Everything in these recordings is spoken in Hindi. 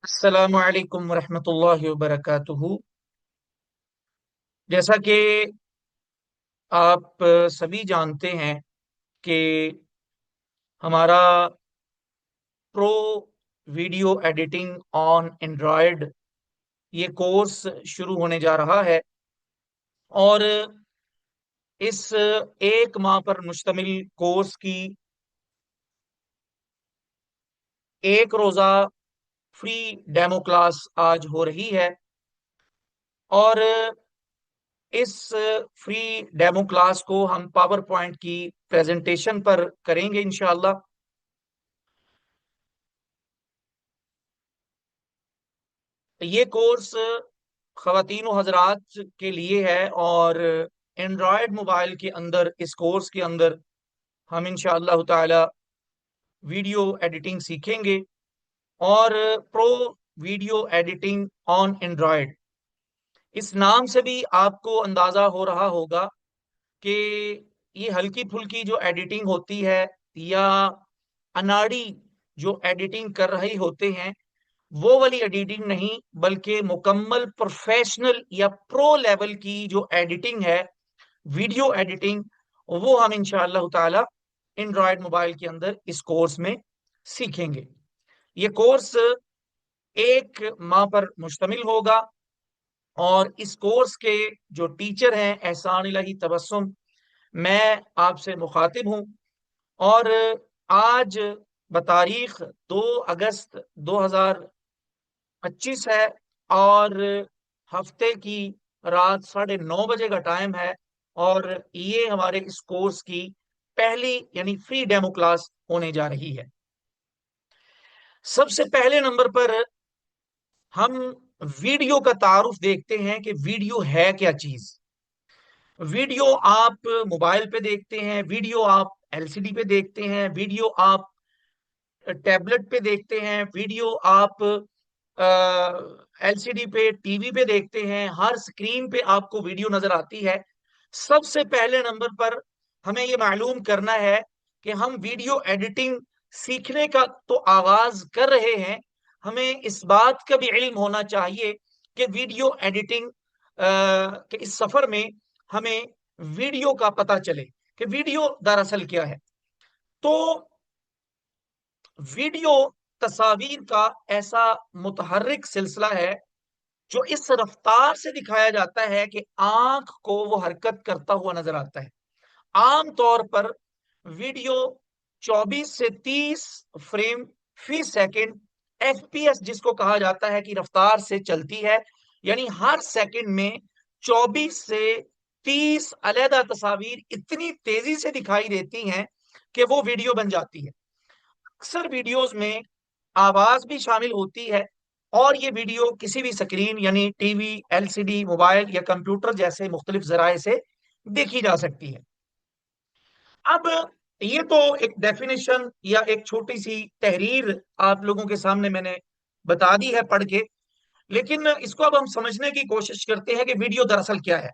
अस्सलामु अलैकुम वरहमतुल्लाहि वबरकातुहू। जैसा कि आप सभी जानते हैं कि हमारा pro video editing on Android ये कोर्स शुरू होने जा रहा है। और इस एक माह पर मुश्तमिल कोर्स की एक रोज़ा फ्री डेमो क्लास आज हो रही है। और इस फ्री डेमो क्लास को हम पावर पॉइंट की प्रेजेंटेशन पर करेंगे इंशाल्लाह। ये कोर्स ख़वातीन व हजरात के लिए है और एंड्रॉयड मोबाइल के अंदर इस कोर्स के अंदर हम इंशाअल्लाह ताला वीडियो एडिटिंग सीखेंगे। और pro video editing on Android, इस नाम से भी आपको अंदाजा हो रहा होगा कि ये हल्की फुल्की जो एडिटिंग होती है या अनाड़ी जो एडिटिंग कर रहे होते हैं वो वाली एडिटिंग नहीं, बल्कि मुकम्मल प्रोफेशनल या प्रो लेवल की जो एडिटिंग है, वीडियो एडिटिंग, वो हम इंशाअल्लाह ताला एंड्रॉयड मोबाइल के अंदर इस कोर्स में सीखेंगे। ये कोर्स एक माह पर मुश्तमिल होगा और इस कोर्स के जो टीचर हैं एहसान इलाही तबस्सुम, मैं आपसे मुखातिब हूँ। और आज बतारीख 2 अगस्त 2025 है और हफ्ते की रात 9:30 बजे का टाइम है। और ये हमारे इस कोर्स की पहली यानी फ्री डेमो क्लास होने जा रही है। सबसे पहले नंबर पर हम वीडियो का तारुफ देखते हैं कि वीडियो है क्या चीज। वीडियो आप मोबाइल पे देखते हैं, वीडियो आप एलसीडी पे देखते हैं, वीडियो आप टैबलेट पे देखते हैं, वीडियो आप एलसीडी पे टीवी पे देखते हैं, हर स्क्रीन पे आपको वीडियो नजर आती है। सबसे पहले नंबर पर हमें ये मालूम करना है कि हम वीडियो एडिटिंग सीखने का तो आगाज कर रहे हैं। हमें इस बात का भी इल्म होना चाहिए कि वीडियो एडिटिंग के इस सफर में हमें वीडियो का पता चले कि वीडियो दरअसल क्या है। तो वीडियो तस्वीर का ऐसा मुतहर्रिक सिलसिला है जो इस रफ्तार से दिखाया जाता है कि आंख को वो हरकत करता हुआ नजर आता है। आम तौर पर वीडियो 24 से 30 फ्रेम फी सेकंड एफपीएस जिसको कहा जाता है कि रफ्तार से चलती है। यानी हर सेकंड में 24 से 30 अलहदा तस्वीर इतनी तेजी से दिखाई देती हैं कि वो वीडियो बन जाती है। अक्सर वीडियोस में आवाज भी शामिल होती है और ये वीडियो किसी भी स्क्रीन यानी टीवी, एलसीडी, मोबाइल या कंप्यूटर जैसे मुख्तलिफ जराए से देखी जा सकती है। अब ये तो एक डेफिनेशन या एक छोटी सी तहरीर आप लोगों के सामने मैंने बता दी है पढ़ के। लेकिन इसको अब हम समझने की कोशिश करते हैं कि वीडियो दरअसल क्या है।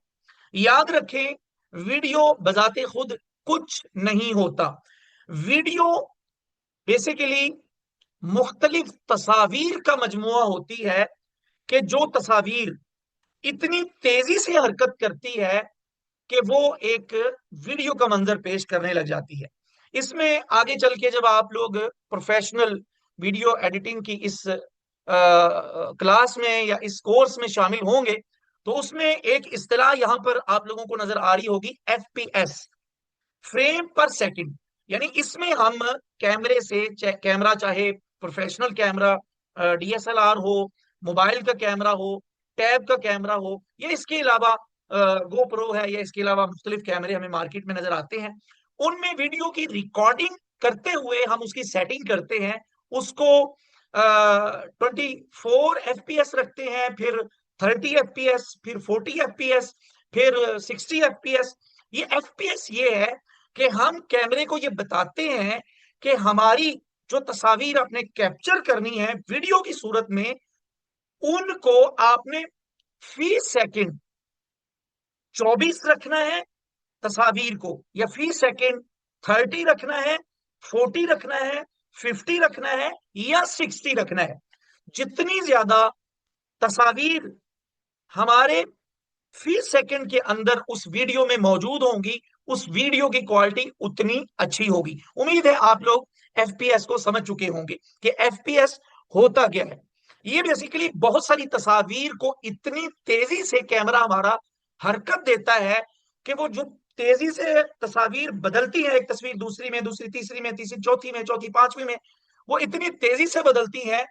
याद रखें, वीडियो बजाते खुद कुछ नहीं होता। वीडियो बेसिकली मुख्तलिफ तस्वीर का मजमुआ होती है कि जो तस्वीर इतनी तेजी से हरकत करती है कि वो एक वीडियो का मंजर पेश करने लग जाती है। इसमें आगे चल के जब आप लोग प्रोफेशनल वीडियो एडिटिंग की इस क्लास में या इस कोर्स में शामिल होंगे तो उसमें एक इस्तेलाह यहां पर आप लोगों को नजर आ रही होगी, एफपीएस, फ्रेम पर सेकंड। यानी इसमें हम कैमरे से कैमरा चाहे प्रोफेशनल कैमरा डीएसएलआर हो, मोबाइल का कैमरा हो, टैब का कैमरा हो, या इसके अलावा गोप्रो है, या इसके अलावा मुख्तलिफ कैमरे हमें मार्केट में नजर आते हैं, उनमें वीडियो की रिकॉर्डिंग करते हुए हम उसकी सेटिंग करते हैं। उसको 24 FPS रखते हैं, फिर 30 FPS, फिर 40 FPS, फिर 60 FPS। ये एफपीएस ये है कि हम कैमरे को ये बताते हैं कि हमारी जो तस्वीर आपने कैप्चर करनी है वीडियो की सूरत में, उनको आपने फी सेकंड 24 रखना है तस्वीर को, या फी सेकंड 30 रखना है, 40 रखना है, 50 रखना है, या 60 रखना है। जितनी ज्यादा तस्वीर हमारे फी सेकंड के अंदर उस वीडियो में मौजूद होंगी, उस वीडियो की क्वालिटी उतनी अच्छी होगी। उम्मीद है आप लोग एफपीएस को समझ चुके होंगे कि एफपीएस होता क्या है। ये बेसिकली बहुत सारी तस्वीर को इतनी तेजी से कैमरा हमारा हरकत देता है कि वो जो तेजी से तस्वीर बदलती है, एक तस्वीर दूसरी में, दूसरी तीसरी में, तीसरी चौथी में, चौथी पांचवी में, वो इतनी तेजी से बदलती है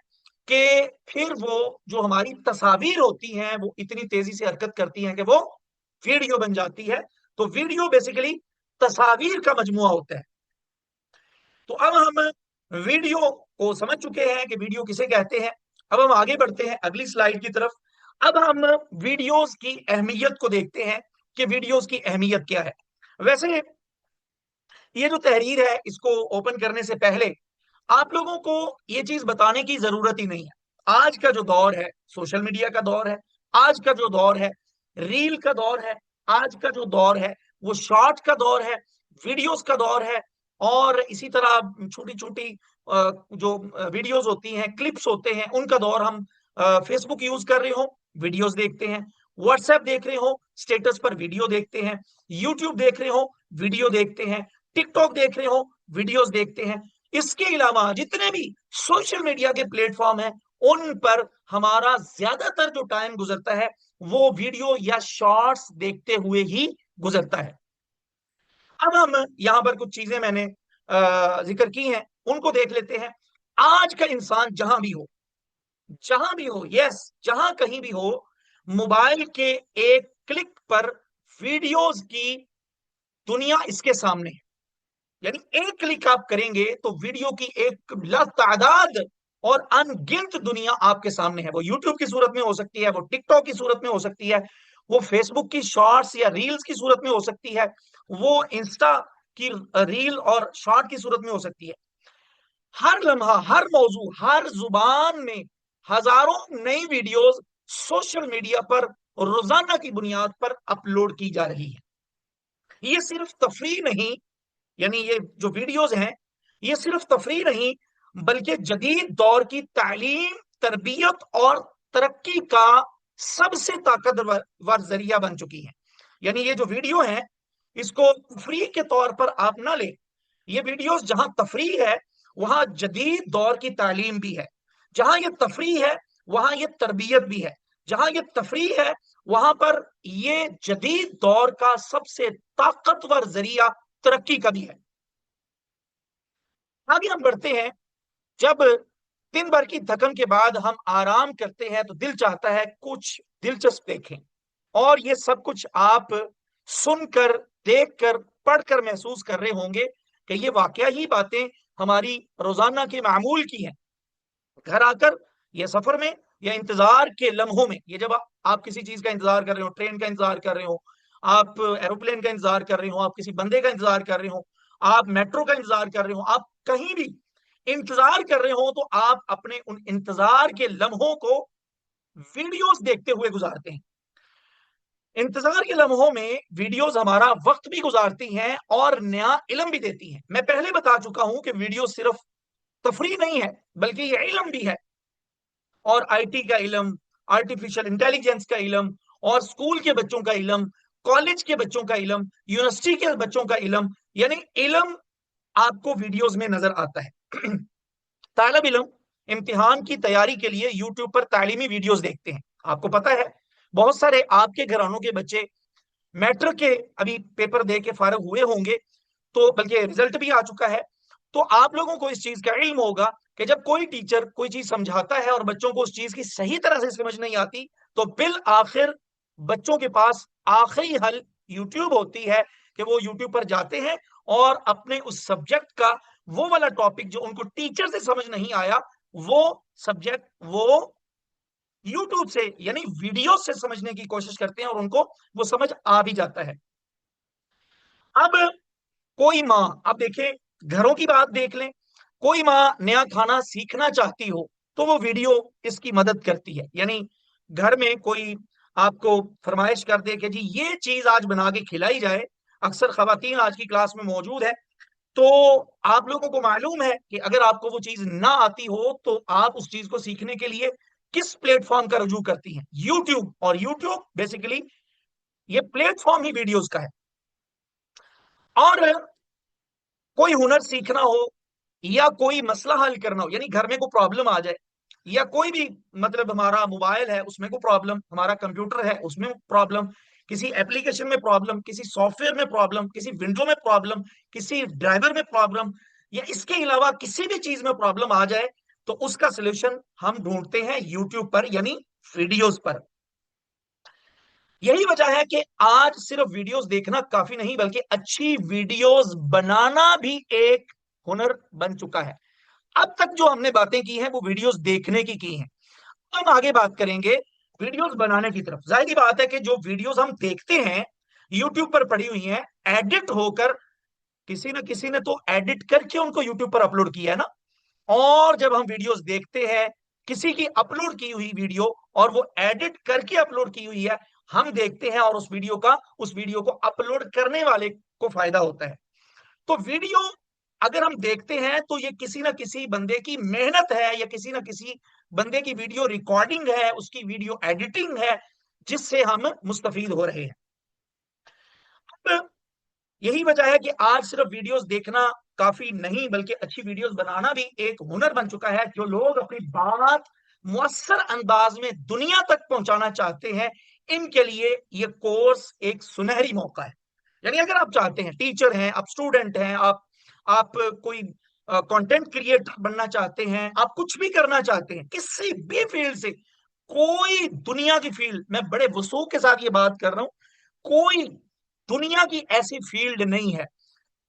कि फिर वो जो हमारी तस्वीर होती हैं वो इतनी तेजी से हरकत करती हैं कि वो वीडियो बन जाती है। तो वीडियो बेसिकली तस्वीर का मजमुआ होता है। तो अब हम वीडियो को समझ चुके हैं कि वीडियो किसे कहते हैं। अब हम आगे बढ़ते हैं अगली स्लाइड की तरफ। अब हम वीडियोस की अहमियत को देखते हैं कि वीडियोस की अहमियत क्या है। वैसे ये जो तहरीर है इसको ओपन करने से पहले आप लोगों को ये चीज बताने की जरूरत ही नहीं है। आज का जो दौर है सोशल मीडिया का दौर है, आज का जो दौर है रील का दौर है, आज का जो दौर है वो शॉर्ट का दौर है, वीडियोस का दौर है। और इसी तरह छोटी छोटी जो वीडियोस होती हैं, क्लिप्स होते हैं, उनका दौर। हम फेसबुक यूज कर रहे हो, वीडियोस देखते हैं। व्हाट्सएप देख रहे हो, स्टेटस पर वीडियो देखते हैं। यूट्यूब देख रहे हो, वीडियो देखते हैं। टिकटॉक देख रहे हो, वीडियोस देखते हैं। इसके अलावा जितने भी सोशल मीडिया के प्लेटफॉर्म हैं उन पर हमारा ज्यादातर जो टाइम गुजरता है वो वीडियो या शॉर्ट्स देखते हुए ही गुजरता है। अब हम यहां पर कुछ चीजें मैंने जिक्र की हैं, उनको देख लेते हैं। आज का इंसान जहां भी हो, जहां भी हो, यस, जहां कहीं भी हो, मोबाइल के एक क्लिक पर वीडियोस की दुनिया इसके सामने है। यानी एक क्लिक आप करेंगे तो वीडियो की एक लातादाद और अनगिनत दुनिया आपके सामने है। वो यूट्यूब की सूरत में हो सकती है, वो टिकटॉक की सूरत में हो सकती है, वो फेसबुक की शॉर्ट्स या रील्स की सूरत में हो सकती है, वो इंस्टा की रील और शॉर्ट की सूरत में हो सकती है। हर लम्हा, हर मौजू, हर जुबान में हजारों नई वीडियोस सोशल मीडिया पर रोजाना की बुनियाद पर अपलोड की जा रही है। ये सिर्फ तफरीह नहीं, यानी ये जो वीडियोस हैं ये सिर्फ तफरीह नहीं बल्कि जदीद दौर की तालीम, तरबियत और तरक्की का सबसे ताकतवर जरिया बन चुकी है। यानी ये जो वीडियो है इसको तफरीह के तौर पर आप ना ले, ये वीडियोस जहां तफरीह है वहां जदीद दौर की तालीम भी है। जहां ये तफरीह है वहां ये तरबियत भी है। जहां ये तफरीह है वहां पर ये जदीद दौर का सबसे ताकतवर जरिया तरक्की का भी है। आगे हम बढ़ते हैं। जब दिन भर की थकन के बाद हम आराम करते हैं तो दिल चाहता है कुछ दिलचस्प देखें। और ये सब कुछ आप सुनकर, देखकर, पढ़कर महसूस कर रहे होंगे कि ये वाकया ही बातें हमारी रोजाना के मामूल की हैं। घर आकर या सफर में या इंतजार के लम्हों में, ये जब आप किसी चीज का इंतजार कर रहे हो, ट्रेन का इंतजार कर रहे हो, आप एरोप्लेन का इंतजार कर रहे हो, आप किसी बंदे का इंतजार कर रहे हो, आप मेट्रो का इंतजार कर रहे हो, आप कहीं भी इंतजार कर रहे हो तो आप अपने उन इंतजार के लम्हों को वीडियोस देखते हुए गुजारते हैं। इंतजार के लम्हों में वीडियोस हमारा वक्त भी गुजारती हैं और नया इल्म भी देती हैं। मैं पहले बता चुका हूं कि वीडियो सिर्फ तफरी नहीं है बल्कि यह इल्म भी है। और आईटी का इल्म, आर्टिफिशियल इंटेलिजेंस का इल्म, और स्कूल के बच्चों का इल्म, कॉलेज के बच्चों का इल्म, यूनिवर्सिटी के बच्चों का इल्म, यानी इल्म आपको वीडियोस में नजर आता है। तालिब इल्म इम्तिहान की तैयारी के लिए यूट्यूब पर तालीमी वीडियोस देखते हैं। आपको पता है बहुत सारे आपके घरानों के बच्चे मैट्रिक के अभी पेपर दे के फारिग हुए होंगे, तो बल्कि रिजल्ट भी आ चुका है। तो आप लोगों को इस चीज का इल्म होगा कि जब कोई टीचर कोई चीज समझाता है और बच्चों को उस चीज की सही तरह से समझ नहीं आती तो बिल आखिर बच्चों के पास आखिरी हल यूट्यूब होती है कि वो यूट्यूब पर जाते हैं और अपने उस सब्जेक्ट का वो वाला टॉपिक जो उनको टीचर से समझ नहीं आया, वो सब्जेक्ट वो यूट्यूब से यानी वीडियो से समझने की कोशिश करते हैं और उनको वो समझ आ भी जाता है। अब कोई माँ, अब देखें, घरों की बात देख लें, कोई माँ नया खाना सीखना चाहती हो तो वो वीडियो इसकी मदद करती है। यानी घर में कोई आपको फरमाइश कर दे कि जी ये चीज आज बना के खिलाई जाए। अक्सर खवातीन आज की क्लास में मौजूद है, तो आप लोगों को मालूम है कि अगर आपको वो चीज ना आती हो तो आप उस चीज को सीखने के लिए किस प्लेटफॉर्म का रुजू करती हैं? यूट्यूब। और यूट्यूब बेसिकली ये प्लेटफॉर्म ही वीडियोस का है। और कोई हुनर सीखना हो या कोई मसला हल करना हो, यानी घर में कोई प्रॉब्लम आ जाए, या कोई भी मतलब हमारा मोबाइल है उसमें कोई प्रॉब्लम, हमारा कंप्यूटर है उसमें प्रॉब्लम, किसी एप्लीकेशन में प्रॉब्लम, किसी सॉफ्टवेयर में प्रॉब्लम, किसी विंडो में प्रॉब्लम, किसी ड्राइवर में प्रॉब्लम, या इसके अलावा किसी भी चीज में प्रॉब्लम आ जाए, तो उसका सोल्यूशन हम ढूंढते हैं यूट्यूब पर, यानी वीडियोस पर। यही वजह है कि आज सिर्फ वीडियोस देखना काफी नहीं, बल्कि अच्छी वीडियोस बनाना भी एक हुनर बन चुका है। अब तक जो हमने बातें की हैं वो वीडियोस देखने की हैं। हम आगे बात करेंगे वीडियोस बनाने की तरफ। जाहिर सी बात है कि जो वीडियोस हम देखते हैं यूट्यूब पर पड़ी हुई हैं, एडिट होकर, किसी न किसी ने तो एडिट करके उनको यूट्यूब पर अपलोड किया है ना। और जब हम वीडियोस देखते हैं किसी की अपलोड की हुई वीडियो, और वो एडिट करके अपलोड की हुई है, हम देखते हैं, और उस वीडियो को अपलोड करने वाले को फायदा होता है। तो वीडियो अगर हम देखते हैं तो ये किसी ना किसी बंदे की मेहनत है, या किसी ना किसी बंदे की वीडियो रिकॉर्डिंग है, उसकी वीडियो एडिटिंग है, जिससे हम मुस्तफीद हो रहे हैं। अब यही वजह है कि आज सिर्फ वीडियोस देखना काफी नहीं, बल्कि अच्छी वीडियोस बनाना भी एक हुनर बन चुका है। जो लोग अपनी बात मुअस्सर अंदाज में दुनिया तक पहुंचाना चाहते हैं, इनके लिए ये कोर्स एक सुनहरी मौका है। यानी अगर आप चाहते हैं, टीचर हैं आप, स्टूडेंट हैं आप कोई कंटेंट क्रिएटर बनना चाहते हैं, आप कुछ भी करना चाहते हैं किसी भी फील्ड से, कोई दुनिया की फील्ड, मैं बड़े वसूख के साथ ये बात कर रहा हूं, कोई दुनिया की ऐसी फील्ड नहीं है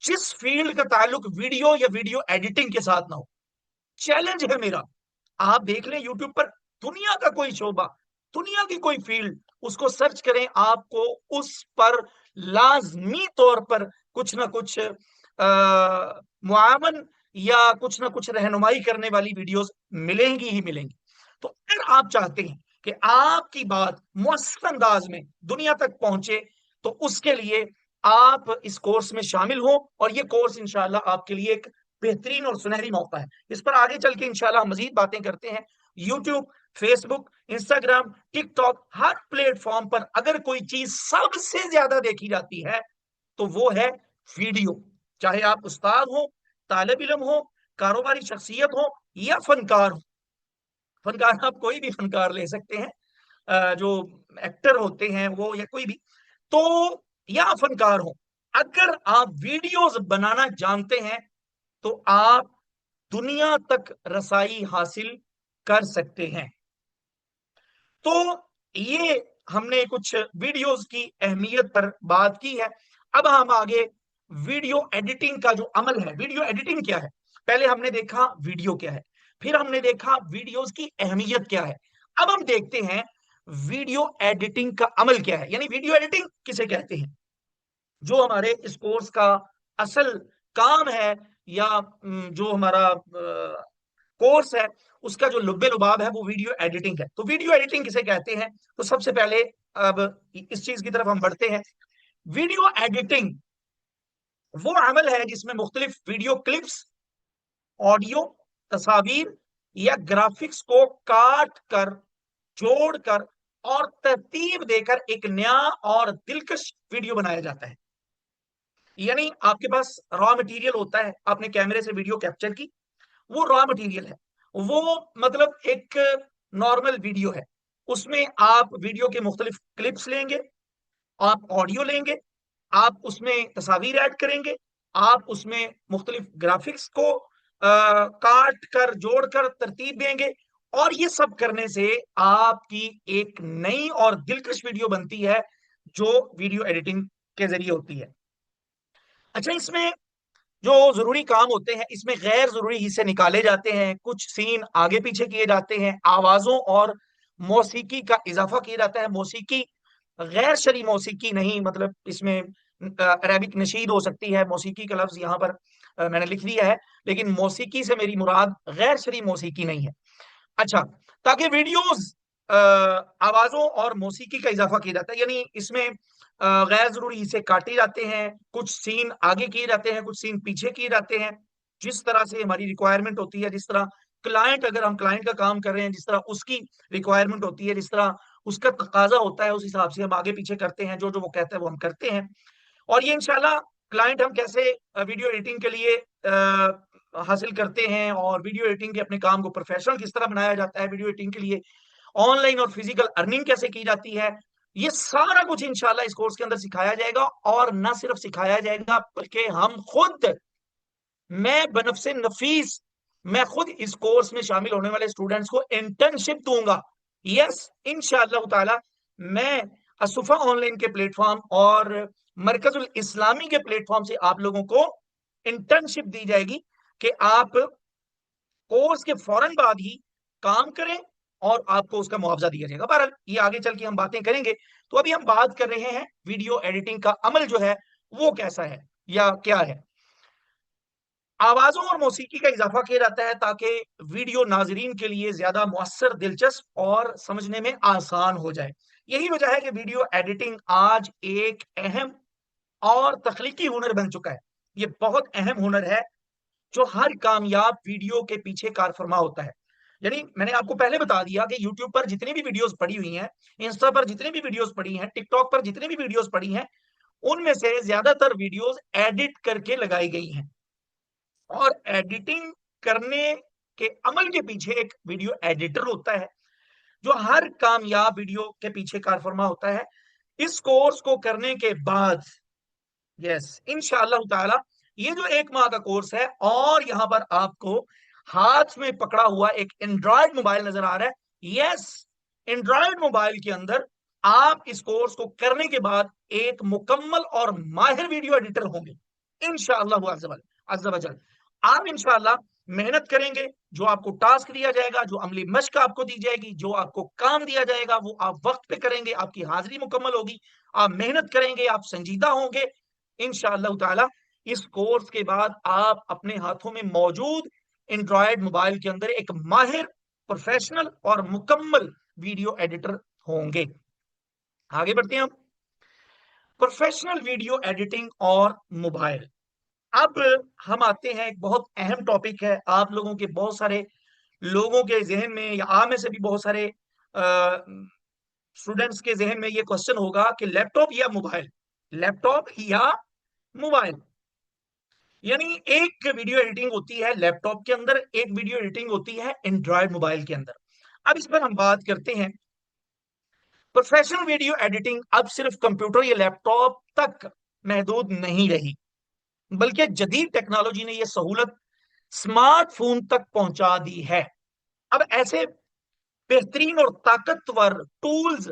जिस फील्ड का ताल्लुक वीडियो या वीडियो एडिटिंग के साथ ना हो। चैलेंज है मेरा, आप देख लें यूट्यूब पर, दुनिया का कोई शोबा, दुनिया की कोई फील्ड, उसको सर्च करें, आपको उस पर लाजमी तौर पर कुछ ना कुछ मुआवन या कुछ ना कुछ रहनुमाई करने वाली वीडियोस मिलेंगी ही मिलेंगी। तो अगर आप चाहते हैं कि आपकी बात मुअस्सर अंदाज में दुनिया तक पहुंचे, तो उसके लिए आप इस कोर्स में शामिल हो, और ये कोर्स इंशाल्लाह आपके लिए एक बेहतरीन और सुनहरी मौका है। इस पर आगे चल के इंशाल्लाह हम मजीद बातें करते हैं। यूट्यूब, फेसबुक, इंस्टाग्राम, टिकटॉक, हर प्लेटफॉर्म पर अगर कोई चीज सबसे ज्यादा देखी जाती है तो वो है वीडियो। चाहे आप उस्ताद हो, तालिब इल्म हो, कारोबारी शख्सियत हो, या फनकार हो। फनकार आप कोई भी फनकार ले सकते हैं, जो एक्टर होते हैं वो, या कोई भी, तो या फनकार हो, अगर आप वीडियोस बनाना जानते हैं तो आप दुनिया तक रसाई हासिल कर सकते हैं। तो ये हमने कुछ वीडियोस की अहमियत पर बात की है। अब हम आगे वीडियो एडिटिंग का जो अमल है, वीडियो एडिटिंग क्या है, पहले हमने देखा वीडियो क्या है, फिर हमने देखा वीडियोस की अहमियत क्या है। अब हम देखते हैं वीडियो एडिटिंग का अमल क्या है, यानी वीडियो एडिटिंग किसे कहते हैं। जो हमारे इस कोर्स का असल काम है, या जो हमारा कोर्स है, उसका जो लुब्बे लुबाब है वो वीडियो एडिटिंग है। तो वीडियो एडिटिंग किसे कहते हैं, तो सबसे पहले अब इस चीज की तरफ हम बढ़ते हैं। वीडियो एडिटिंग वो अमल है जिसमें मुख्तलिफ वीडियो क्लिप्स, ऑडियो, तस्वीर या ग्राफिक्स को काट कर, जोड़कर और तरतीब देकर एक नया और दिलकश वीडियो बनाया जाता है। यानी आपके पास रॉ मटेरियल होता है, आपने कैमरे से वीडियो कैप्चर की, वो रॉ मटेरियल है, वो मतलब एक नॉर्मल वीडियो है। उसमें आप वीडियो के मुख्तलिफ क्लिप्स लेंगे, आप ऑडियो लेंगे, आप उसमें तस्वीर ऐड करेंगे, आप उसमें मुख्तलिफ ग्राफिक्स को काट कर, जोड़कर तरतीब देंगे, और ये सब करने से आपकी एक नई और दिलकश वीडियो बनती है, जो वीडियो एडिटिंग के जरिए होती है। अच्छा, इसमें जो जरूरी काम होते हैं, इसमें गैर जरूरी हिस्से निकाले जाते हैं, कुछ सीन आगे पीछे किए जाते हैं, आवाजों और मौसीकी का इजाफा किया जाता है। मौसीकी, गैर शरी मौसीकी नहीं, मतलब इसमें अरेबिक नशीद हो सकती है, मौसीकी का लफ्ज यहाँ पर मैंने लिख दिया है, लेकिन मौसीकी से मेरी मुराद गैर शरी मौसीकी नहीं है। अच्छा, ताकि वीडियोस आवाजों और मौसीकी का इजाफा किया जाता है, यानी इसमें गैर जरूरी हिस्से काटे जाते हैं, कुछ सीन आगे किए जाते हैं, कुछ सीन पीछे किए जाते हैं, जिस तरह से हमारी रिक्वायरमेंट होती है, जिस तरह क्लाइंट, अगर हम क्लाइंट का काम कर रहे हैं, जिस तरह उसकी रिक्वायरमेंट होती है, जिस तरह उसका तकाजा होता है, उस हिसाब से हम आगे पीछे करते हैं, जो जो वो कहता है वो हम करते हैं। और ये इंशाल्लाह क्लाइंट हम कैसे वीडियो एडिटिंग के लिए हासिल करते हैं, और वीडियो एडिटिंग के अपने काम को प्रोफेशनल किस तरह बनाया जाता है, वीडियो एडिटिंग के लिए ऑनलाइन और फिजिकल अर्निंग कैसे की जाती है, ये सारा कुछ इंशाल्लाह इस कोर्स के अंदर सिखाया जाएगा। और न सिर्फ सिखाया जाएगा बल्कि हम खुद, मैं बनफसे नफीस, मैं खुद इस कोर्स में शामिल होने वाले स्टूडेंट्स को इंटर्नशिप दूंगा। यस, इंशाअल्लाह ताला मैं असुफा ऑनलाइन के प्लेटफॉर्म और मरकजुल इस्लामी के प्लेटफॉर्म से आप लोगों को इंटर्नशिप दी जाएगी कि आप कोर्स के फौरन बाद ही काम करें और आपको उसका मुआवजा दिया जाएगा। बहरहाल ये आगे चल के हम बातें करेंगे। तो अभी हम बात कर रहे हैं वीडियो एडिटिंग का अमल जो है वो कैसा है या क्या है। आवाजों और मौसीकी का इजाफा किया जाता है ताकि वीडियो नाजरीन के लिए ज्यादा मुअस्सर, दिलचस्प और समझने में आसान हो जाए। यही वजह है कि वीडियो एडिटिंग आज एक अहम और तख्लीकी हुनर बन चुका है। ये बहुत अहम हुनर है जो हर कामयाब वीडियो के पीछे कार फरमा होता है। यानी मैंने आपको पहले बता दिया कि यूट्यूब पर जितनी भी वीडियोस पड़ी हुई हैं, इंस्टा पर जितनी भी वीडियोस पड़ी हैं, टिकटॉक पर जितनी भी वीडियोस पड़ी हैं, उनमें से ज्यादातर वीडियोस एडिट करके लगाई गई हैं। और एडिटिंग करने के अमल के पीछे एक वीडियो एडिटर होता है जो हर कामयाब वीडियो के पीछे कारफरमा होता है। इस कोर्स को करने के बाद, यस, इंशाअल्लाह ताला, ये जो 1 माह का कोर्स है, और यहां पर आपको हाथ में पकड़ा हुआ एक एंड्रॉयड मोबाइल नजर आ रहा है। यस, एंड्रॉयड मोबाइल के अंदर आप इस कोर्स को करने के बाद एक मुकम्मल और माहिर वीडियो एडिटर होंगे इंशाअल्लाह अज़्ज़ा वजल। आप इंशाअल्लाह मेहनत करेंगे, जो आपको टास्क दिया जाएगा, जो अमली मश्क आपको दी जाएगी, जो आपको काम दिया जाएगा, वो आप वक्त पे करेंगे, आपकी हाजिरी मुकम्मल होगी, आप मेहनत करेंगे, आप संजीदा होंगे इंशाअल्लाह ताला। इस कोर्स के बाद आप अपने हाथों में मौजूद एंड्रॉयड मोबाइल के अंदर एक माहिर, प्रोफेशनल और मुकम्मल वीडियो एडिटर होंगे। आगे बढ़ते हैं हम। प्रोफेशनल वीडियो एडिटिंग और मोबाइल। अब हम आते हैं, एक बहुत अहम टॉपिक है, आप लोगों के बहुत सारे लोगों के जहन में या आप में से भी बहुत सारे स्टूडेंट्स के जहन में ये क्वेश्चन होगा कि लैपटॉप या मोबाइल, लैपटॉप या मोबाइल। यानी एक वीडियो एडिटिंग होती है लैपटॉप के अंदर, एक वीडियो एडिटिंग होती है एंड्रॉयड मोबाइल के अंदर। अब इस पर हम बात करते हैं। प्रोफेशनल वीडियो एडिटिंग अब सिर्फ कंप्यूटर या लैपटॉप तक महदूद नहीं रही, बल्कि जदीद टेक्नोलॉजी ने यह सहूलत स्मार्टफोन तक पहुंचा दी है। अब ऐसे बेहतरीन और ताकतवर टूल्स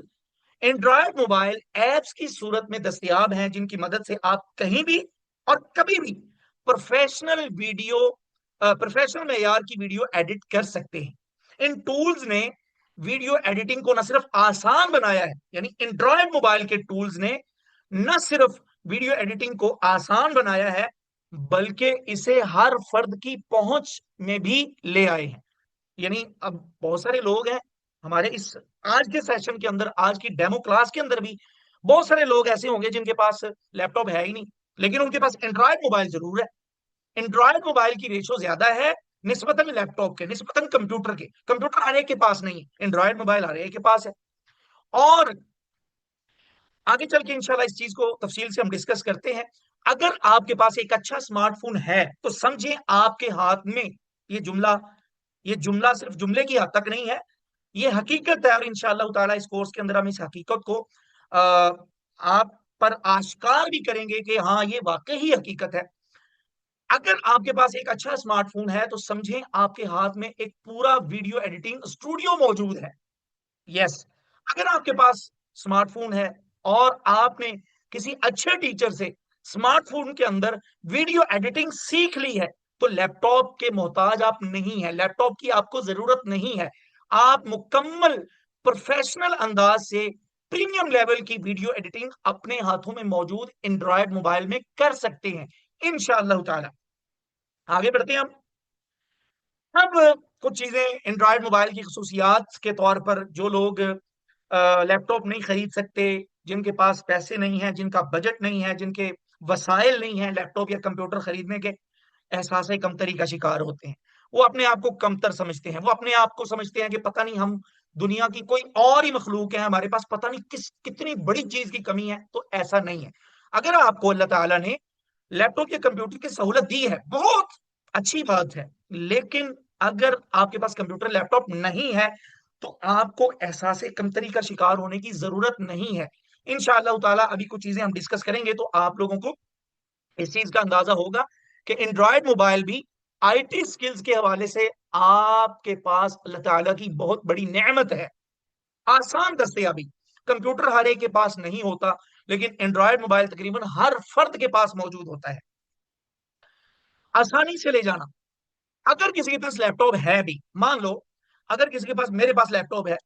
एंड्रॉयड मोबाइल एप्स की सूरत में दस्तयाब हैं, जिनकी मदद से आप कहीं भी और कभी भी प्रोफेशनल मेयार की वीडियो एडिट कर सकते हैं। इन टूल्स ने वीडियो एडिटिंग को न सिर्फ आसान बनाया है, यानी एंड्रॉयड मोबाइल के टूल्स ने न सिर्फ वीडियो एडिटिंग को आसान बनाया है, बल्कि इसे हर फर्द की पहुंच में भी ले आए हैं। यानी अब बहुत सारे लोग हैं हमारे इस आज के सेशन के अंदर, आज की डेमो क्लास के अंदर भी बहुत सारे लोग ऐसे होंगे जिनके पास लैपटॉप है ही नहीं, लेकिन उनके पास एंड्रॉयड मोबाइल जरूर है। एंड्रॉयड मोबाइल की रेशो ज्यादा है निस्बतन लैपटॉप के, निस्बतन कंप्यूटर के। कंप्यूटर हर एक के पास नहीं है, एंड्रॉयड मोबाइल हर एक के पास है। और आगे चल के इंशाल्लाह इस चीज को तफसील से हम डिस्कस करते हैं। अगर आपके पास एक अच्छा स्मार्टफोन है तो समझे आपके हाथ में, ये जुमला सिर्फ जुमले की हद तक नहीं है, ये हकीकत है। और इंशाअल्लाह ताला इस कोर्स के अंदर हम इस हकीकत को आप पर आश्कार भी करेंगे कि हाँ, ये वाकई ही हकीकत है। अगर आपके पास एक अच्छा स्मार्टफोन है तो समझें आपके हाथ में एक पूरा वीडियो एडिटिंग स्टूडियो मौजूद है। यस, अगर आपके पास स्मार्टफोन है और आपने किसी अच्छे टीचर से स्मार्टफोन के अंदर वीडियो एडिटिंग सीख ली है, तो लैपटॉप के मोहताज आप नहीं है, लैपटॉप की आपको जरूरत नहीं है। आप मुकम्मल प्रोफेशनल अंदाज से प्रीमियम लेवल की वीडियो एडिटिंग अपने हाथों में मौजूद एंड्रॉयड मोबाइल में कर सकते हैं इंशाअल्लाह ताला। आगे बढ़ते हैं हम। अब कुछ चीजें एंड्रॉयड मोबाइल की खसूसियात के तौर पर, जो लोग लैपटॉप नहीं खरीद सकते, जिनके पास पैसे नहीं है, जिनका बजट नहीं है, जिनके वसाइल नहीं है लैपटॉप या कंप्यूटर खरीदने के, एहसास कमतरी का शिकार होते हैं। वो अपने आप को कमतर समझते हैं, वो अपने आप को समझते हैं कि पता नहीं हम दुनिया की कोई और ही मखलूक है, हमारे पास पता नहीं कितनी बड़ी चीज की कमी है। तो ऐसा नहीं है। अगर आपको अल्लाह ताला ने लैपटॉप या कंप्यूटर की सहूलत दी है, बहुत अच्छी बात है, लेकिन अगर आपके पास कंप्यूटर लैपटॉप नहीं है तो आपको एहसास कमतरी का शिकार होने की जरूरत नहीं है। इंशाअल्लाह ताला अभी कुछ चीजें हम डिस्कस करेंगे तो आप लोगों को इस चीज का अंदाजा होगा कि एंड्रॉयड मोबाइल भी आईटी स्किल्स के हवाले से आपके पास अल्लाह ताला की बहुत बड़ी नेमत है, आसान दस्तयाबी। कंप्यूटर हर एक के पास नहीं होता, लेकिन एंड्रॉयड मोबाइल तकरीबन हर फर्द के पास मौजूद होता है, आसानी से ले जाना। अगर किसी के पास लैपटॉप है भी, मान लो अगर किसी के पास, मेरे पास लैपटॉप है,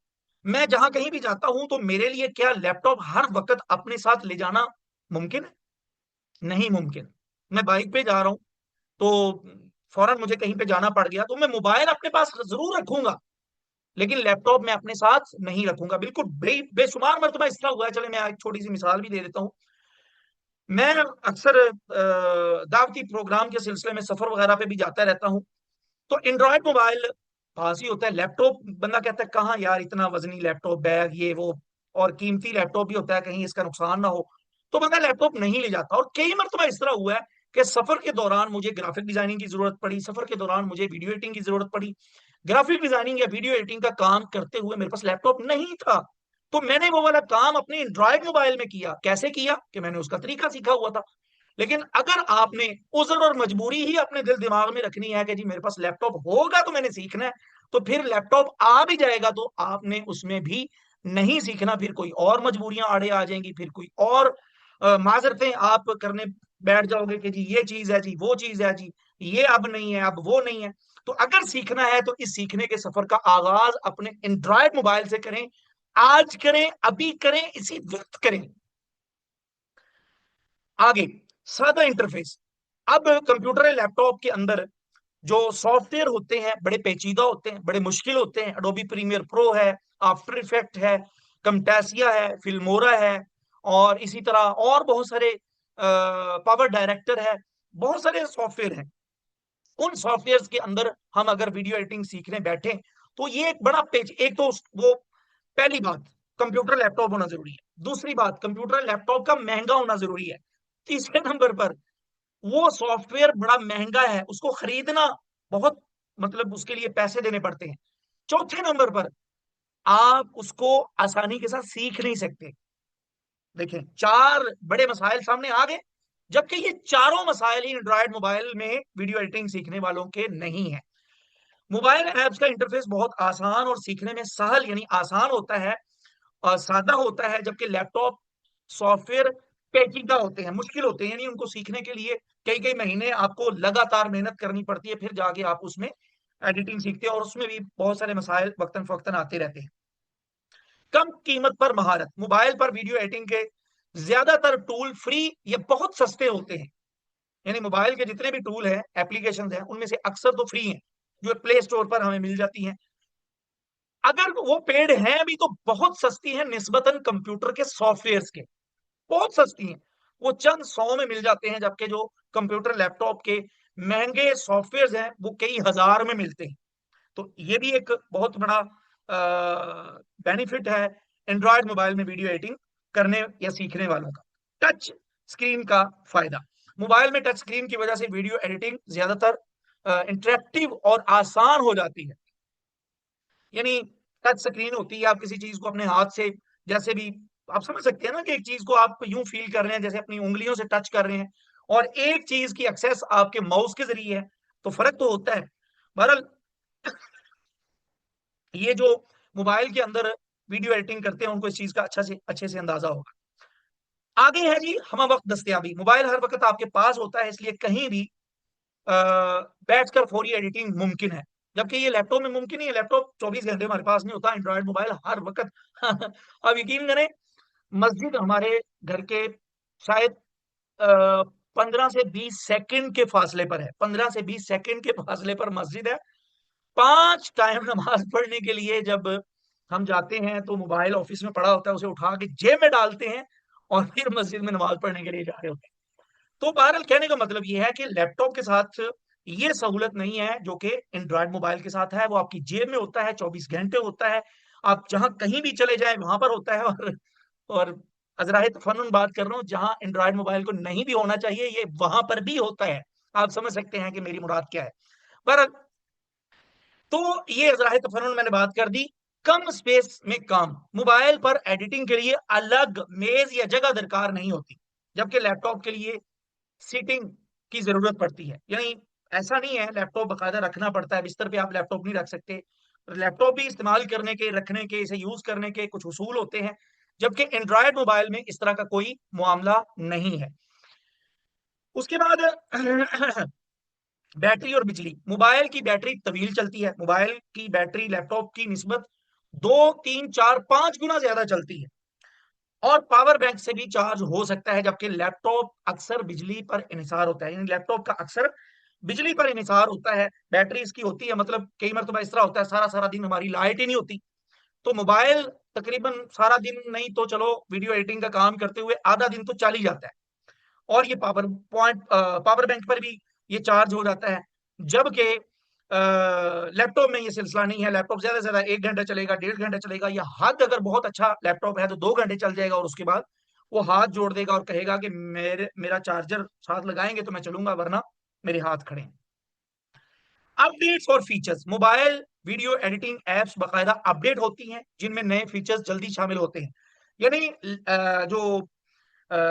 मैं जहां कहीं भी जाता हूं तो मेरे लिए क्या लैपटॉप हर वक्त अपने साथ ले जाना मुमकिन है? नहीं मुमकिन। मैं बाइक पे जा रहा हूं तो फौरन मुझे कहीं पे जाना पड़ गया तो मैं मोबाइल अपने पास जरूर रखूंगा, लेकिन लैपटॉप मैं अपने साथ नहीं रखूंगा। बिल्कुल बेशुमार मरतबा इस तरह हुआ है। चले मैं एक छोटी सी मिसाल भी दे देता हूँ। मैं अक्सर दावती प्रोग्राम के सिलसिले में सफर वगैरह पे भी जाता रहता हूँ, तो एंड्रॉयड मोबाइल पास ही होता है, लैपटॉप बंदा कहता है कहाँ यार इतना वजनी लैपटॉप, बैग ये वो, और कीमती लैपटॉप भी होता है, कहीं इसका नुकसान ना हो, तो बंदा लैपटॉप नहीं ले जाता। और कई मरतबा इस तरह हुआ है कि सफर के दौरान मुझे ग्राफिक डिजाइनिंग की जरूरत पड़ी, सफर के दौरान मुझे वीडियो एडिटिंग की जरूरत पड़ी, ग्राफिक डिजाइनिंग या वीडियो एडिटिंग का काम करते हुए मेरे पास लैपटॉप नहीं था, तो मैंने वो वाला काम अपने एंड्रॉयड मोबाइल में किया। कैसे किया कि मैंने उसका तरीका सीखा हुआ था। लेकिन अगर आपने उज़र और मजबूरी ही अपने दिल दिमाग में रखनी है कि जी मेरे पास लैपटॉप होगा तो मैंने सीखना है, तो फिर लैपटॉप आ भी जाएगा तो आपने उसमें भी नहीं सीखना, फिर कोई और मजबूरियां आड़े आ जाएंगी, फिर कोई और माजरतें आप करने बैठ जाओगे कि जी ये चीज है, जी वो चीज है, जी ये अब नहीं है, अब वो नहीं है। तो अगर सीखना है तो इस सीखने के सफर का आगाज अपने एंड्रॉयड मोबाइल से करें, आज करें, अभी करें, इसी वक्त करें। आगे, सादा इंटरफेस। अब कंप्यूटर या लैपटॉप के अंदर जो सॉफ्टवेयर होते हैं बड़े पेचीदा होते हैं, बड़े मुश्किल होते हैं। एडोबी प्रीमियर प्रो है, आफ्टर इफेक्ट है, कमटैसिया है, फिल्मोरा है, और इसी तरह और बहुत सारे, पावर डायरेक्टर है, बहुत सारे सॉफ्टवेयर हैं। उन सॉफ्टवेयर के अंदर हम अगर वीडियो एडिटिंग सीखने बैठे तो ये एक बड़ा पेज, एक तो वो पहली बात कंप्यूटर लैपटॉप होना जरूरी है, दूसरी बात कंप्यूटर लैपटॉप का महंगा होना जरूरी है, तीसरे नंबर पर वो सॉफ्टवेयर बड़ा महंगा है, उसको खरीदना बहुत, मतलब उसके लिए पैसे देने पड़ते हैं, चौथे नंबर पर आप उसको आसानी के साथ सीख नहीं सकते। देखें, चार बड़े मसाइल सामने आ गए, जबकि ये चारों मसाइल ही एंड्रॉयड मोबाइल में वीडियो एडिटिंग सीखने वालों के नहीं है। मोबाइल ऐप्स का इंटरफेस बहुत आसान और सीखने में सहल यानी आसान होता है और सादा होता है, जबकि लैपटॉप सॉफ्टवेयर पेचीदा होते हैं, मुश्किल होते हैं, यानी उनको सीखने के लिए कई कई महीने आपको लगातार मेहनत करनी पड़ती है, फिर जाके आप उसमें एडिटिंग सीखते हैं, और उसमें भी बहुत सारे मसाइल वक्तन फवक्तन आते रहते हैं। कम कीमत पर महारत। मोबाइल पर वीडियो एडिटिंग के ज्यादातर टूल फ्री या बहुत सस्ते होते हैं, यानी मोबाइल के जितने भी टूल हैं, एप्लीकेशन हैं, उनमें से अक्सर तो फ्री हैं, जो प्ले स्टोर पर हमें मिल जाती हैं। अगर वो पेड हैं भी तो बहुत सस्ती हैं निस्बतन कंप्यूटर के सॉफ्टवेयर के, बहुत सस्ती हैं, वो चंद सौ में मिल जाते हैं, जबकि जो कंप्यूटर लैपटॉप के महंगे सॉफ्टवेयर हैं वो कई हजार में मिलते हैं। तो ये भी एक बहुत बड़ा बेनिफिट है एंड्रॉयड मोबाइल में वीडियो एडिटिंग करने या सीखने वालों का। टच स्क्रीन का फायदा। मोबाइल में टच स्क्रीन की वजह से वीडियो एडिटिंग ज्यादातर इंटरेक्टिव और आसान हो जाती है, यानी टच स्क्रीन होती है, आप किसी चीज को अपने हाथ से जैसे भी, आप समझ सकते हैं ना कि एक चीज को आप यूं फील कर रहे हैं जैसे अपनी उंगलियों से टच कर रहे हैं, और एक चीज की एक्सेस आपके माउस के जरिए है, तो फर्क तो होता है। बहरहाल ये जो मोबाइल के अंदर वीडियो एडिटिंग करते हैं उनको इस चीज का अच्छे से अंदाजा होगा। आगे है जी हम वक्त दस्तयाबी। मोबाइल हर वक्त आपके पास होता है, इसलिए कहीं भी बैठकर फौरी एडिटिंग मुमकिन है, जबकि ये लैपटॉप में मुमकिन नहीं है। लैपटॉप 24 घंटे हमारे पास नहीं होता, एंड्रॉयड मोबाइल हर वक्त अब यकीन करें, मस्जिद हमारे घर के शायद 15 से 20 सेकंड के फासले पर है, 15 से 20 सेकंड के फासले पर मस्जिद है। 5 टाइम नमाज पढ़ने के लिए जब हम जाते हैं तो मोबाइल ऑफिस में पड़ा होता है, उसे उठा के जेब में डालते हैं और फिर मस्जिद में नमाज पढ़ने के लिए जा रहे होते हैं। तो बहरहाल कहने का मतलब ये है कि लैपटॉप के साथ ये सहूलत नहीं है जो कि एंड्रॉयड मोबाइल के साथ है। वो आपकी जेब में होता है, 24 घंटे होता है, आप जहां कहीं भी चले जाए वहां पर होता है। और अजराहे तफन्नुन बात कर रहा हूँ, जहां एंड्रॉयड मोबाइल को नहीं भी होना चाहिए ये वहां पर भी होता है। आप समझ सकते हैं कि मेरी मुराद क्या है। पर तो ये अजराहे तफन्नुन मैंने बात कर दी। कम स्पेस में काम, मोबाइल पर एडिटिंग के लिए अलग मेज या जगह दरकार नहीं होती, जबकि लैपटॉप के लिए सीटिंग की जरूरत पड़ती है। यानी ऐसा नहीं है, लैपटॉप बकायदा रखना पड़ता है, बिस्तर पे आप लैपटॉप नहीं रख सकते। लैपटॉप भी इस्तेमाल करने के, रखने के, इसे यूज करने के कुछ उसूल होते हैं, जबकि एंड्रॉयड मोबाइल में इस तरह का कोई मामला नहीं है। उसके बाद बैटरी और बिजली। मोबाइल की बैटरी तवील चलती है, मोबाइल की बैटरी लैपटॉप की निस्बत 2, 3, 4, 5 गुना ज्यादा चलती है और पावर बैंक से भी चार्ज हो सकता है, जबकि लैपटॉप अक्सर बिजली पर इन्हिसार होता है। यानी लैपटॉप का अक्सर बिजली पर इन्हिसार होता है, बैटरी इसकी होती है, मतलब कई मरतबा इस तरह होता है सारा सारा दिन हमारी लाइट ही नहीं होती, तो मोबाइल तकरीबन सारा दिन नहीं तो चलो वीडियो एडिटिंग का काम करते हुए आधा दिन तो चल ही जाता है। और ये पावर बैंक पर भी ये चार्ज हो जाता है, जबकि लैपटॉप में ये सिलसिला नहीं है। लैपटॉप ज्यादा से ज्यादा 1 घंटा चलेगा, 1.5 घंटा चलेगा, या हद अगर बहुत अच्छा लैपटॉप है तो 2 घंटे चल जाएगा, और उसके बाद वो हाथ जोड़ देगा और कहेगा कि मेरा चार्जर साथ लगाएंगे तो मैं चलूंगा, वरना मेरे हाथ खड़े हैं। अपडेट्स और features. Mobile video editing apps बाकायदा अपडेट होती हैं, जिनमें नए फीचर्स जल्दी शामिल होते हैं। यानी जो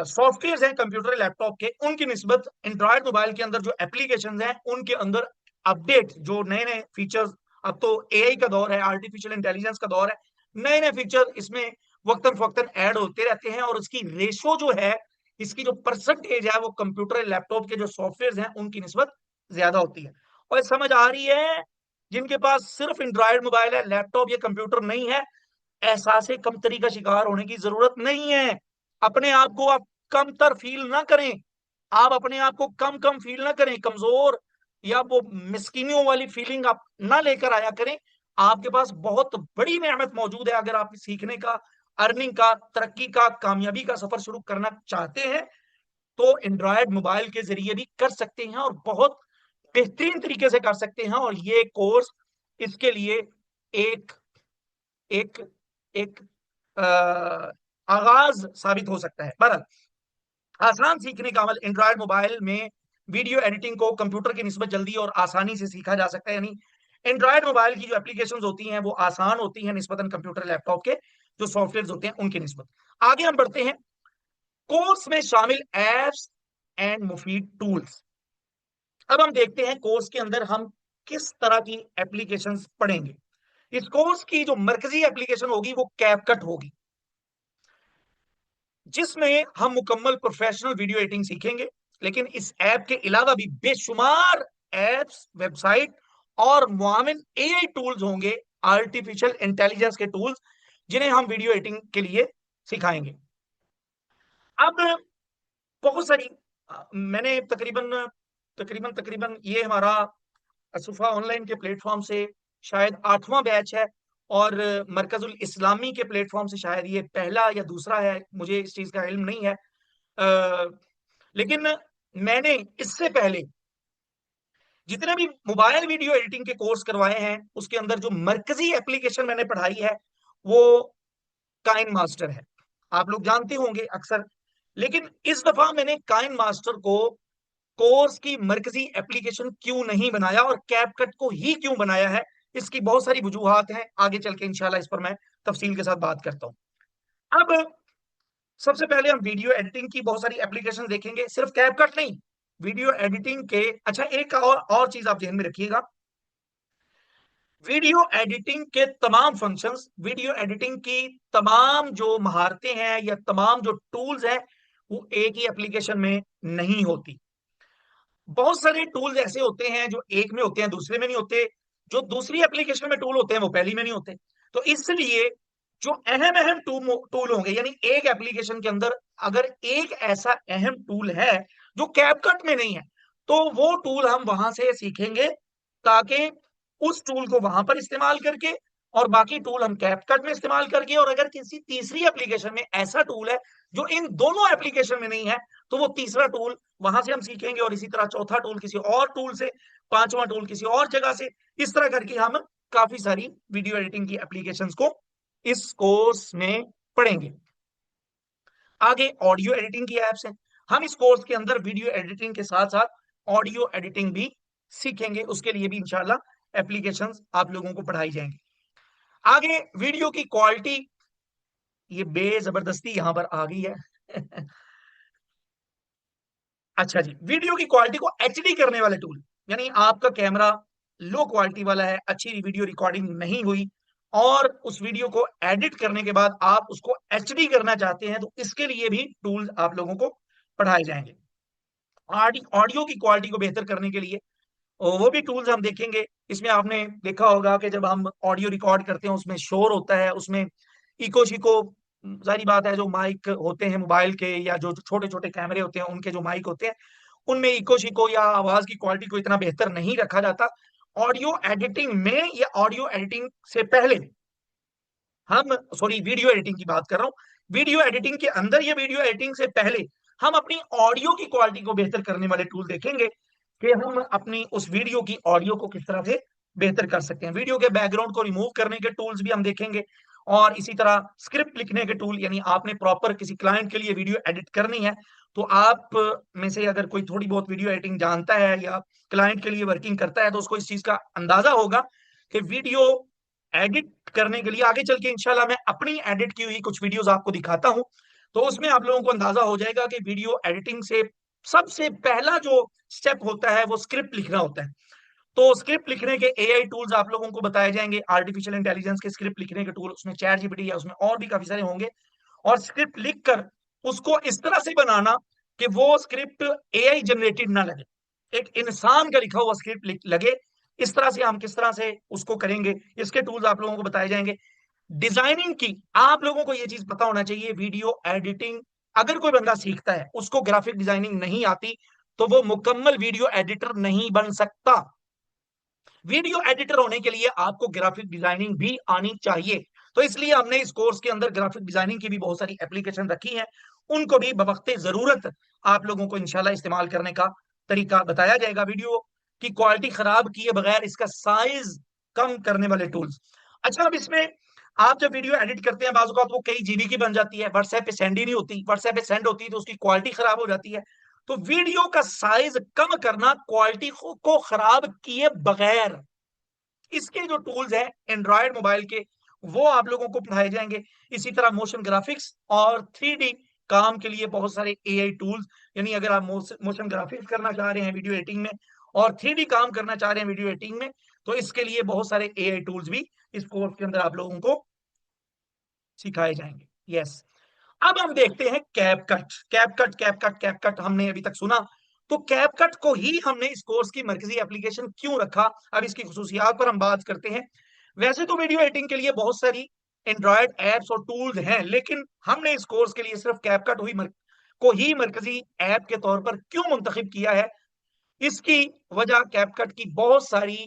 सॉफ्टवेयर हैं कंप्यूटर लैपटॉप के, उनकी निस्बत एंड्रॉयड मोबाइल के अंदर जो एप्लीकेशन हैं उनके अंदर अपडेट, जो नए नए फीचर्स, अब तो एआई का दौर है, आर्टिफिशियल इंटेलिजेंस का दौर है, नए नए फीचर इसमें वक्तन फवक्तन ऐड होते रहते हैं, और उसकी रेशो जो है, इसकी जो परसेंटेज है, वो कंप्यूटर लैपटॉप के जो सॉफ्टवेयर हैं उनकी निस्बत ज्यादा होती है। और समझ आ रही है, जिनके पास सिर्फ एंड्रॉयड मोबाइल है, लैपटॉप या कंप्यूटर नहीं है, एहसास कमतरी का शिकार होने की जरूरत नहीं है। अपने आप को आप कमतर फील ना करें, आप अपने आप को कम कम फील ना करें, कमजोर या वो मिस्कीनियों वाली फीलिंग आप ना लेकर आया करें। आपके पास बहुत बड़ी नेमत मौजूद है। अगर आप सीखने का, अर्निंग का, तरक्की का, कामयाबी का सफर शुरू करना चाहते हैं तो एंड्रॉयड मोबाइल के जरिए भी कर सकते हैं, और बहुत बेहतरीन तरीके से कर सकते हैं। और ये कोर्स इसके लिए एक एक एक आगाज साबित हो सकता है। बहरहाल, आसान सीखने का अमल। एंड्रॉयड मोबाइल में वीडियो एडिटिंग को कंप्यूटर की निस्बत जल्दी और आसानी से सीखा जा सकता है। यानी एंड्रॉयड मोबाइल की जो एप्लीकेशन होती हैं वो आसान होती हैं निस्बतन कंप्यूटर लैपटॉप के जो सॉफ्टवेयर होते हैं उनकी निस्बत। आगे हम बढ़ते हैं, कोर्स में शामिल एप्स एंड मुफीद टूल्स। अब हम देखते हैं कोर्स के अंदर हम किस तरह की एप्लीकेशंस पढ़ेंगे। इस कोर्स की जो मरकजी एप्लीकेशन होगी वो कैपकट होगी, जिसमें हम मुकम्मल प्रोफेशनल वीडियो एडिटिंग सीखेंगे। लेकिन इस ऐप के अलावा भी बेशुमार एप्स, वेबसाइट और मुआविन एआई टूल्स होंगे, आर्टिफिशियल इंटेलिजेंस के टूल्स, जिन्हें हम वीडियो एडिटिंग के लिए सिखाएंगे। अब बहुत सारी मैंने तकरीबन तकरीबन तकरीबन ये हमारा असुफा ऑनलाइन के प्लेटफॉर्म से शायद 8वां बैच है, और मरकजुल इस्लामी के प्लेटफॉर्म से शायद ये पहला या दूसरा है, मुझे इस चीज का इल्म नहीं है। लेकिन मैंने इससे पहले जितने भी मोबाइल वीडियो एडिटिंग के कोर्स करवाए हैं उसके अंदर जो मरकजी एप्लीकेशन मैंने पढ़ाई है वो काइन मास्टर है, आप लोग जानते होंगे अक्सर। लेकिन इस दफा मैंने काइन मास्टर को कोर्स की मरकजी एप्लीकेशन क्यों नहीं बनाया और कैपकट को ही क्यों बनाया है, इसकी बहुत सारी वजूहात हैं, आगे चल के इंशाल्लाह इस पर मैं तफसील के साथ बात करता हूं। अब सबसे पहले हम वीडियो एडिटिंग की बहुत सारी एप्लीकेशन देखेंगे, सिर्फ कैपकट नहीं, वीडियो एडिटिंग के। अच्छा, एक और चीज आप ध्यान में रखिएगा, वीडियो एडिटिंग के तमाम फंक्शंस, वीडियो एडिटिंग की तमाम जो महारतें हैं या तमाम जो टूल्स हैं वो एक ही एप्लीकेशन में नहीं होती। बहुत सारे टूल्स ऐसे होते हैं जो एक में होते हैं दूसरे में नहीं होते, जो दूसरी एप्लीकेशन में टूल होते हैं वो पहली में नहीं होते। तो इसलिए जो अहम अहम टूल होंगे, यानी एक एप्लीकेशन के अंदर अगर एक ऐसा अहम टूल है जो कैपकट में नहीं है, तो वो टूल हम वहां से सीखेंगे, ताकि उस टूल को वहां पर इस्तेमाल करके और बाकी टूल हम कैपकट में इस्तेमाल करके, और अगर किसी तीसरी एप्लीकेशन में ऐसा टूल है जो इन दोनों एप्लीकेशन में नहीं है, तो वो तीसरा टूल वहां से हम सीखेंगे, और इसी तरह चौथा टूल किसी और टूल से, पांचवा टूल किसी और जगह से। इस तरह करके हम काफी सारी वीडियो एडिटिंग की एप्लीकेशंस को इस कोर्स में पढ़ेंगे। आगे ऑडियो एडिटिंग की एप्स हैं। हम इस कोर्स के अंदर वीडियो एडिटिंग के साथ साथ ऑडियो एडिटिंग भी सीखेंगे, उसके लिए भी इंशाल्लाह एप्लीकेशंस आप लोगों को पढ़ाई जाएंगी। आगे वीडियो की क्वालिटी, ये बेजबरदस्ती यहां पर आ गई है। अच्छा जी, वीडियो की क्वालिटी को एचडी करने वाले टूल, यानी आपका कैमरा लो क्वालिटी वाला है, अच्छी वीडियो रिकॉर्डिंग नहीं हुई, और उस वीडियो को एडिट करने के बाद आप उसको एचडी करना चाहते हैं, तो इसके लिए भी टूल आप लोगों को पढ़ाए जाएंगे। ऑडियो की क्वालिटी को बेहतर करने के लिए और वो भी टूल्स हम देखेंगे। इसमें आपने देखा होगा कि जब हम ऑडियो रिकॉर्ड करते हैं उसमें शोर होता है, उसमें इको शिको, सारी बात है, जो माइक होते हैं मोबाइल के या जो छोटे छोटे कैमरे होते हैं उनके जो माइक होते हैं, उनमें इको शिको या आवाज की क्वालिटी को इतना बेहतर नहीं रखा जाता। ऑडियो एडिटिंग में या ऑडियो एडिटिंग से पहले हम, सॉरी वीडियो एडिटिंग की बात कर रहा हूं, वीडियो एडिटिंग के अंदर या वीडियो एडिटिंग से पहले हम अपनी ऑडियो की क्वालिटी को बेहतर करने वाले टूल देखेंगे कि हम अपनी उस वीडियो की ऑडियो को किस तरह से बेहतर कर सकते हैं। वीडियो के बैकग्राउंड को रिमूव करने के टूल्स भी हम देखेंगे, और इसी तरह स्क्रिप्ट लिखने के टूल, यानी आपने प्रॉपर किसी क्लाइंट के लिए वीडियो एडिट करनी है, तो आप में से अगर कोई थोड़ी बहुत वीडियो एडिटिंग जानता है या क्लाइंट के लिए वर्किंग करता है, तो उसको इस चीज का अंदाजा होगा कि वीडियो एडिट करने के लिए, आगे चल के इंशाल्लाह मैं अपनी एडिट की हुई कुछ वीडियोस आपको दिखाता हूं, तो उसमें आप लोगों को अंदाजा हो जाएगा कि वीडियो एडिटिंग से सबसे पहला जो स्टेप होता है वो स्क्रिप्ट लिखना होता है। तो स्क्रिप्ट लिखने के एआई टूल्स आप लोगों को बताए जाएंगे, आर्टिफिशियल इंटेलिजेंस के स्क्रिप्ट लिखने के टूल, उसमें चैट जीपीटी या उसमें और भी काफी सारे होंगे। और स्क्रिप्ट लिखकर उसको इस तरह से बनाना कि वो स्क्रिप्ट एआई जनरेटेड ना लगे, एक इंसान का लिखा हुआ स्क्रिप्ट लगे। इस तरह से हम किस तरह से उसको करेंगे, इसके टूल्स आप लोगों को बताए जाएंगे। डिजाइनिंग की आप लोगों को ये चीज पता होना चाहिए, वीडियो एडिटिंग अगर कोई बंदा सीखता है उसको ग्राफिक डिजाइनिंग नहीं आती, तो वो मुकम्मल वीडियो एडिटर नहीं बन सकता। वीडियो एडिटर होने के लिए आपको ग्राफिक डिजाइनिंग भी आनी चाहिए। तो इसलिए हमने इस कोर्स के अंदर ग्राफिक डिजाइनिंग की भी बहुत सारी एप्लीकेशन रखी हैं, उनको भी बवक्ते जरूरत आप लोगों को इंशाल्लाह इस्तेमाल करने का तरीका बताया जाएगा। वीडियो की क्वालिटी खराब किए बगैर इसका साइज कम करने वाले टूल्स। अच्छा, अब इसमें आप जब वीडियो एडिट करते हैं, बाजू का वो कई जीबी की बन जाती है, व्हाट्सएप पे सेंड ही नहीं होती, व्हाट्सएप पे सेंड होती है तो उसकी क्वालिटी खराब हो जाती है। तो वीडियो का साइज कम करना क्वालिटी को खराब किए बगैर, इसके जो टूल्स हैं एंड्रॉयड मोबाइल के, वो आप लोगों को पढ़ाए जाएंगे। इसी तरह मोशन ग्राफिक्स और 3D काम के लिए बहुत सारे एआई टूल्स, यानी अगर आप मोशन ग्राफिक्स करना चाह रहे हैं वीडियो एडिटिंग में और 3D काम करना चाह रहे हैं वीडियो एडिटिंग में, तो इसके लिए बहुत सारे एआई टूल्स भी इस कोर्स के अंदर आप लोगों को सिखाए जाएंगे। यस, अब हम देखते हैं कैपकट। कैपकट हमने अभी तक सुना, तो कैपकट को ही हमने इस कोर्स की मरकजी एप्लीकेशन क्यों रखा, अब इसकी खुसूसियात पर हम बात करते हैं। वैसे तो वीडियो एडिटिंग के लिए बहुत सारी एंड्रॉयड एप्स और टूल्स हैं, लेकिन हमने इस कोर्स के लिए सिर्फ कैपकट को ही मरकजी ऐप के तौर पर क्यों मुंतखब किया है, इसकी वजह कैपकट की बहुत सारी,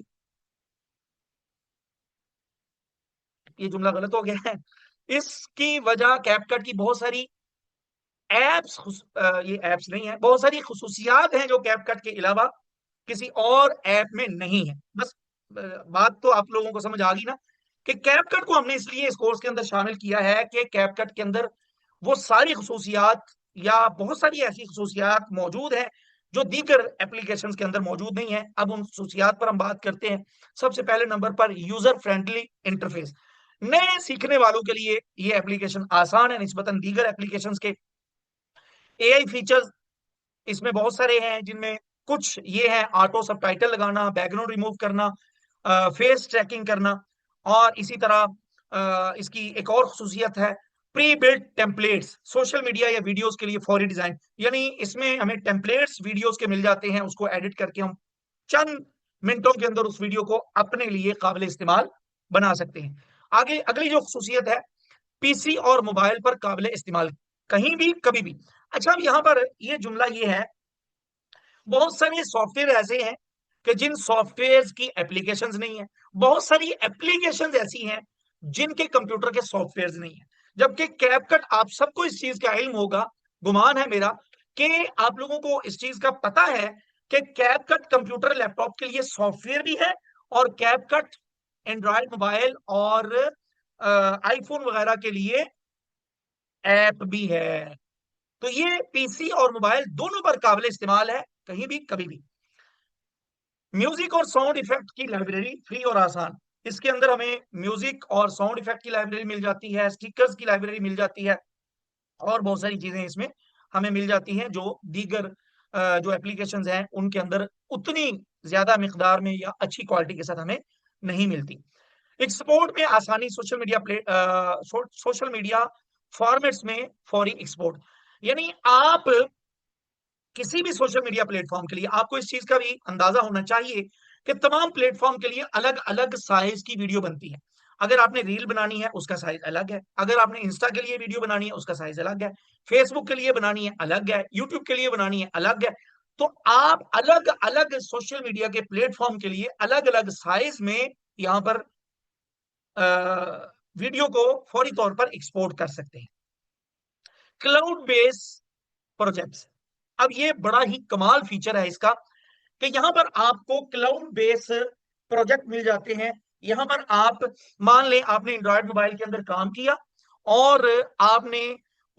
ये जुमला गलत हो गया है, इसकी वजह कैपकट की बहुत सारी एप्स, ये एप्स नहीं है, बहुत सारी खुसूसियात हैं जो कैपकट के अलावा किसी और ऐप में नहीं है। बस बात तो आप लोगों को समझ आ गई ना, कि कैपकट को हमने इसलिए इस कोर्स के अंदर शामिल किया है कि कैपकट के अंदर वो सारी खुसूसियात या बहुत सारी ऐसी खुसूसियात मौजूद हैं जो दीगर एप्लीकेशन के अंदर मौजूद नहीं है। अब उन खुसूसियात पर हम बात करते हैं। सबसे पहले नंबर पर यूजर फ्रेंडली इंटरफेस। नए सीखने वालों के लिए ये एप्लीकेशन आसान है निस्बतन दीगर एप्लीकेशन के। एआई फीचर्स इसमें बहुत सारे हैं, जिनमें कुछ ये है ऑटो सबटाइटल लगाना, बैकग्राउंड रिमूव करना, फेस ट्रैकिंग करना, और इसी तरह इसकी एक और खुसूसियत है pre built templates, social media या वीडियोस के लिए फौरी डिजाइन, यानी इसमें हमें टेम्पलेट्स वीडियोस के मिल जाते हैं, उसको एडिट करके हम चंद मिनटों के अंदर उस वीडियो को अपने लिए काबिल इस्तेमाल बना सकते हैं। आगे अगली जो खुसूसियत है, पीसी और मोबाइल पर काबिल इस्तेमाल, कहीं भी कभी भी। अच्छा, अब यहाँ पर ये जुमला ये है, बहुत सारे सॉफ्टवेयर ऐसे हैं कि जिन सॉफ्टवेयर की एप्लीकेशंस नहीं है, बहुत सारी एप्लीकेशंस ऐसी हैं जिनके कंप्यूटर के सॉफ्टवेयर नहीं है। जबकि कैपकट, आप सबको इस चीज का इल्म होगा, गुमान है मेरा कि आप लोगों को इस चीज का पता है कि कैपकट कंप्यूटर लैपटॉप के लिए सॉफ्टवेयर भी है, और कैपकट एंड्रॉयड मोबाइल और आईफोन वगैरह के लिए ऐप भी है। तो ये पीसी और मोबाइल दोनों पर काबिल इस्तेमाल है, कहीं भी कभी भी। म्यूजिक और साउंड इफेक्ट की लाइब्रेरी फ्री और आसान। इसके अंदर हमें म्यूजिक और साउंड इफेक्ट की लाइब्रेरी मिल जाती है, स्टिकर्स की लाइब्रेरी मिल जाती है, और बहुत सारी चीजें इसमें हमें मिल जाती हैं जो दीगर जो एप्लीकेशंस हैं उनके अंदर उतनी ज्यादा मिकदार में या अच्छी क्वालिटी के साथ हमें नहीं मिलती। एक्सपोर्ट में आसानी, social media social media formats में फौरी एक्सपोर्ट। यानी आप किसी भी सोशल मीडिया प्लेटफॉर्म के लिए, आपको इस चीज का भी अंदाजा होना चाहिए कि तमाम प्लेटफॉर्म के लिए अलग अलग साइज की वीडियो बनती है। अगर आपने रील बनानी है उसका साइज अलग है, अगर आपने इंस्टा के लिए वीडियो बनानी है उसका साइज अलग है, फेसबुक के लिए बनानी है अलग है, यूट्यूब के लिए बनानी है अलग है। तो आप अलग अलग सोशल मीडिया के प्लेटफॉर्म के लिए अलग अलग साइज में यहाँ पर वीडियो को फौरी तौर पर एक्सपोर्ट कर सकते हैं। क्लाउड बेस प्रोजेक्ट्स, अब ये बड़ा ही कमाल फीचर है इसका कि यहां पर आपको क्लाउड बेस प्रोजेक्ट मिल जाते हैं। यहां पर आप मान लें आपने एंड्रॉयड मोबाइल के अंदर काम किया और आपने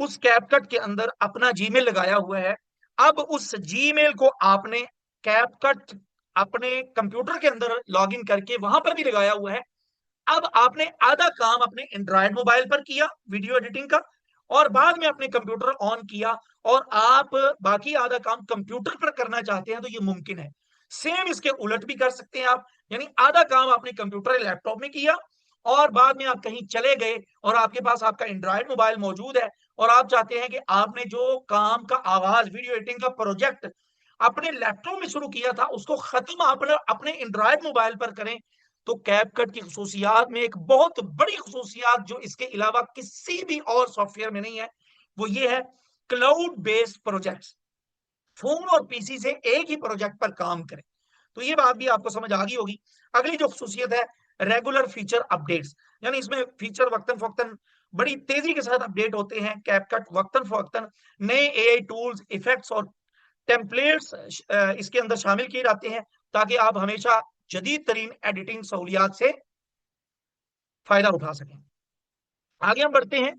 उस कैपकट के अंदर अपना जीमेल लगाया हुआ है। अब उस जीमेल को आपने कैपकट अपने कंप्यूटर के अंदर लॉगिन करके वहां पर भी लगाया हुआ है। अब आपने आधा काम अपने एंड्रॉयड मोबाइल पर किया वीडियो एडिटिंग का, और बाद में अपने कंप्यूटर ऑन किया, और आप बाकी आधा काम कंप्यूटर पर करना चाहते हैं तो ये मुमकिन है। सेम इसके उलट भी कर सकते हैं आप, यानी आधा काम आपने कंप्यूटर या लैपटॉप में किया, और बाद में आप कहीं चले गए और आपके पास आपका एंड्रॉयड मोबाइल मौजूद है, और आप चाहते हैं कि आपने जो काम का आगाज वीडियो एडिटिंग का प्रोजेक्ट अपने लैपटॉप में शुरू किया था उसको खत्म आपने अपने एंड्रॉयड मोबाइल पर करें। तो कैपकट की खसूसियात में एक बहुत बड़ी खसूसियात जो इसके अलावा किसी भी और सॉफ्टवेयर में नहीं है, वो ये है क्लाउड बेस्ड प्रोजेक्ट्स। फोन और पीसी से एक ही प्रोजेक्ट पर काम करें। तो ये बात भी आपको समझ आ गई होगी। अगली जो खसूसियत है, रेगुलर फीचर अपडेट्स, यानी इसमें फीचर वक्तन फवक्तन बड़ी तेजी के साथ अपडेट होते हैं। कैपकट वक्तन फवक्तन नए एआई टूल्स, इफेक्ट्स और टेम्पलेट्स इसके अंदर शामिल किए जाते हैं, ताकि आप हमेशा जदीद तरीन एडिटिंग सहूलियात से फायदा उठा सकें। आगे हम बढ़ते हैं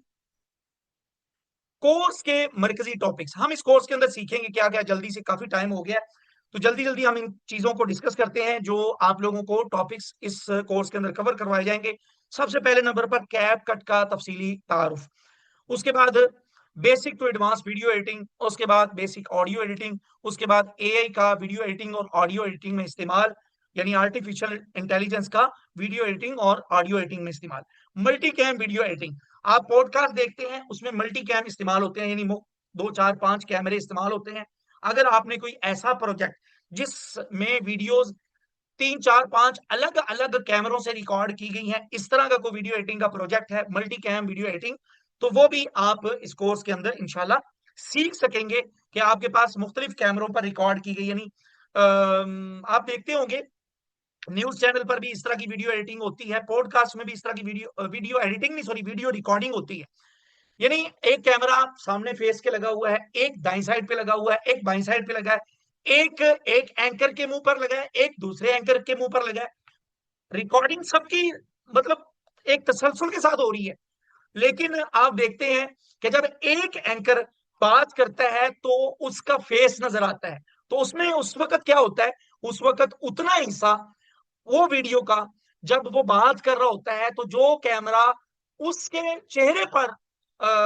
कोर्स के मरकजी टॉपिक्स। हम इस कोर्स के अंदर सीखेंगे क्या क्या, जल्दी से, काफी टाइम हो गया है, तो जल्दी जल्दी हम इन चीजों को डिस्कस करते हैं जो आप लोगों को टॉपिक्स इस कोर्स के अंदर कवर करवाए जाएंगे। सबसे पहले नंबर पर कैप कट का तफसीली तारुफ, उसके बाद basic to advance video editing, उसके बाद बेसिक ऑडियो एडिटिंग, उसके बाद एआई का वीडियो एडिटिंग और ऑडियो एडिटिंग में इस्तेमाल, यानी आर्टिफिशियल इंटेलिजेंस का वीडियो एडिटिंग और ऑडियो एडिटिंग में इस्तेमाल। मल्टी कैम वीडियो एडिटिंग, आप पॉडकास्ट देखते हैं उसमें मल्टी कैम इस्तेमाल होते हैं, यानी दो चार पांच कैमरे इस्तेमाल होते हैं। अगर आपने कोई ऐसा प्रोजेक्ट जिसमें वीडियोस तीन चार पांच अलग अलग कैमरों से रिकॉर्ड की गई हैं, इस तरह का कोई वीडियो एडिटिंग का प्रोजेक्ट है, मल्टी कैम वीडियो एडिटिंग, तो वो भी आप इस कोर्स के अंदर इंशाल्लाह सीख सकेंगे कि आपके पास मुख्तलिफ कैमरों पर रिकॉर्ड की गई, यानी आप देखते होंगे न्यूज चैनल पर भी इस तरह की वीडियो एडिटिंग होती है, पॉडकास्ट में भी इस तरह की वीडियो एडिटिंग नहीं, सॉरी, वीडियो रिकॉर्डिंग होती है। यानी एक कैमरा सामने फेस के लगा हुआ है, एक दाई साइड पे लगा हुआ है, एक बाई साइड पे लगा है, एक एक एंकर के मुंह पर लगा है, एक दूसरे एंकर के मुंह पर लगा है। रिकॉर्डिंग सबकी मतलब एक तसलसल के साथ हो रही है, लेकिन आप देखते हैं कि जब एक एंकर बात करता है तो उसका फेस नजर आता है, तो उसमें उस वक्त क्या होता है, उस वक्त उतना हिस्सा वो वीडियो का जब वो बात कर रहा होता है तो जो कैमरा उसके चेहरे पर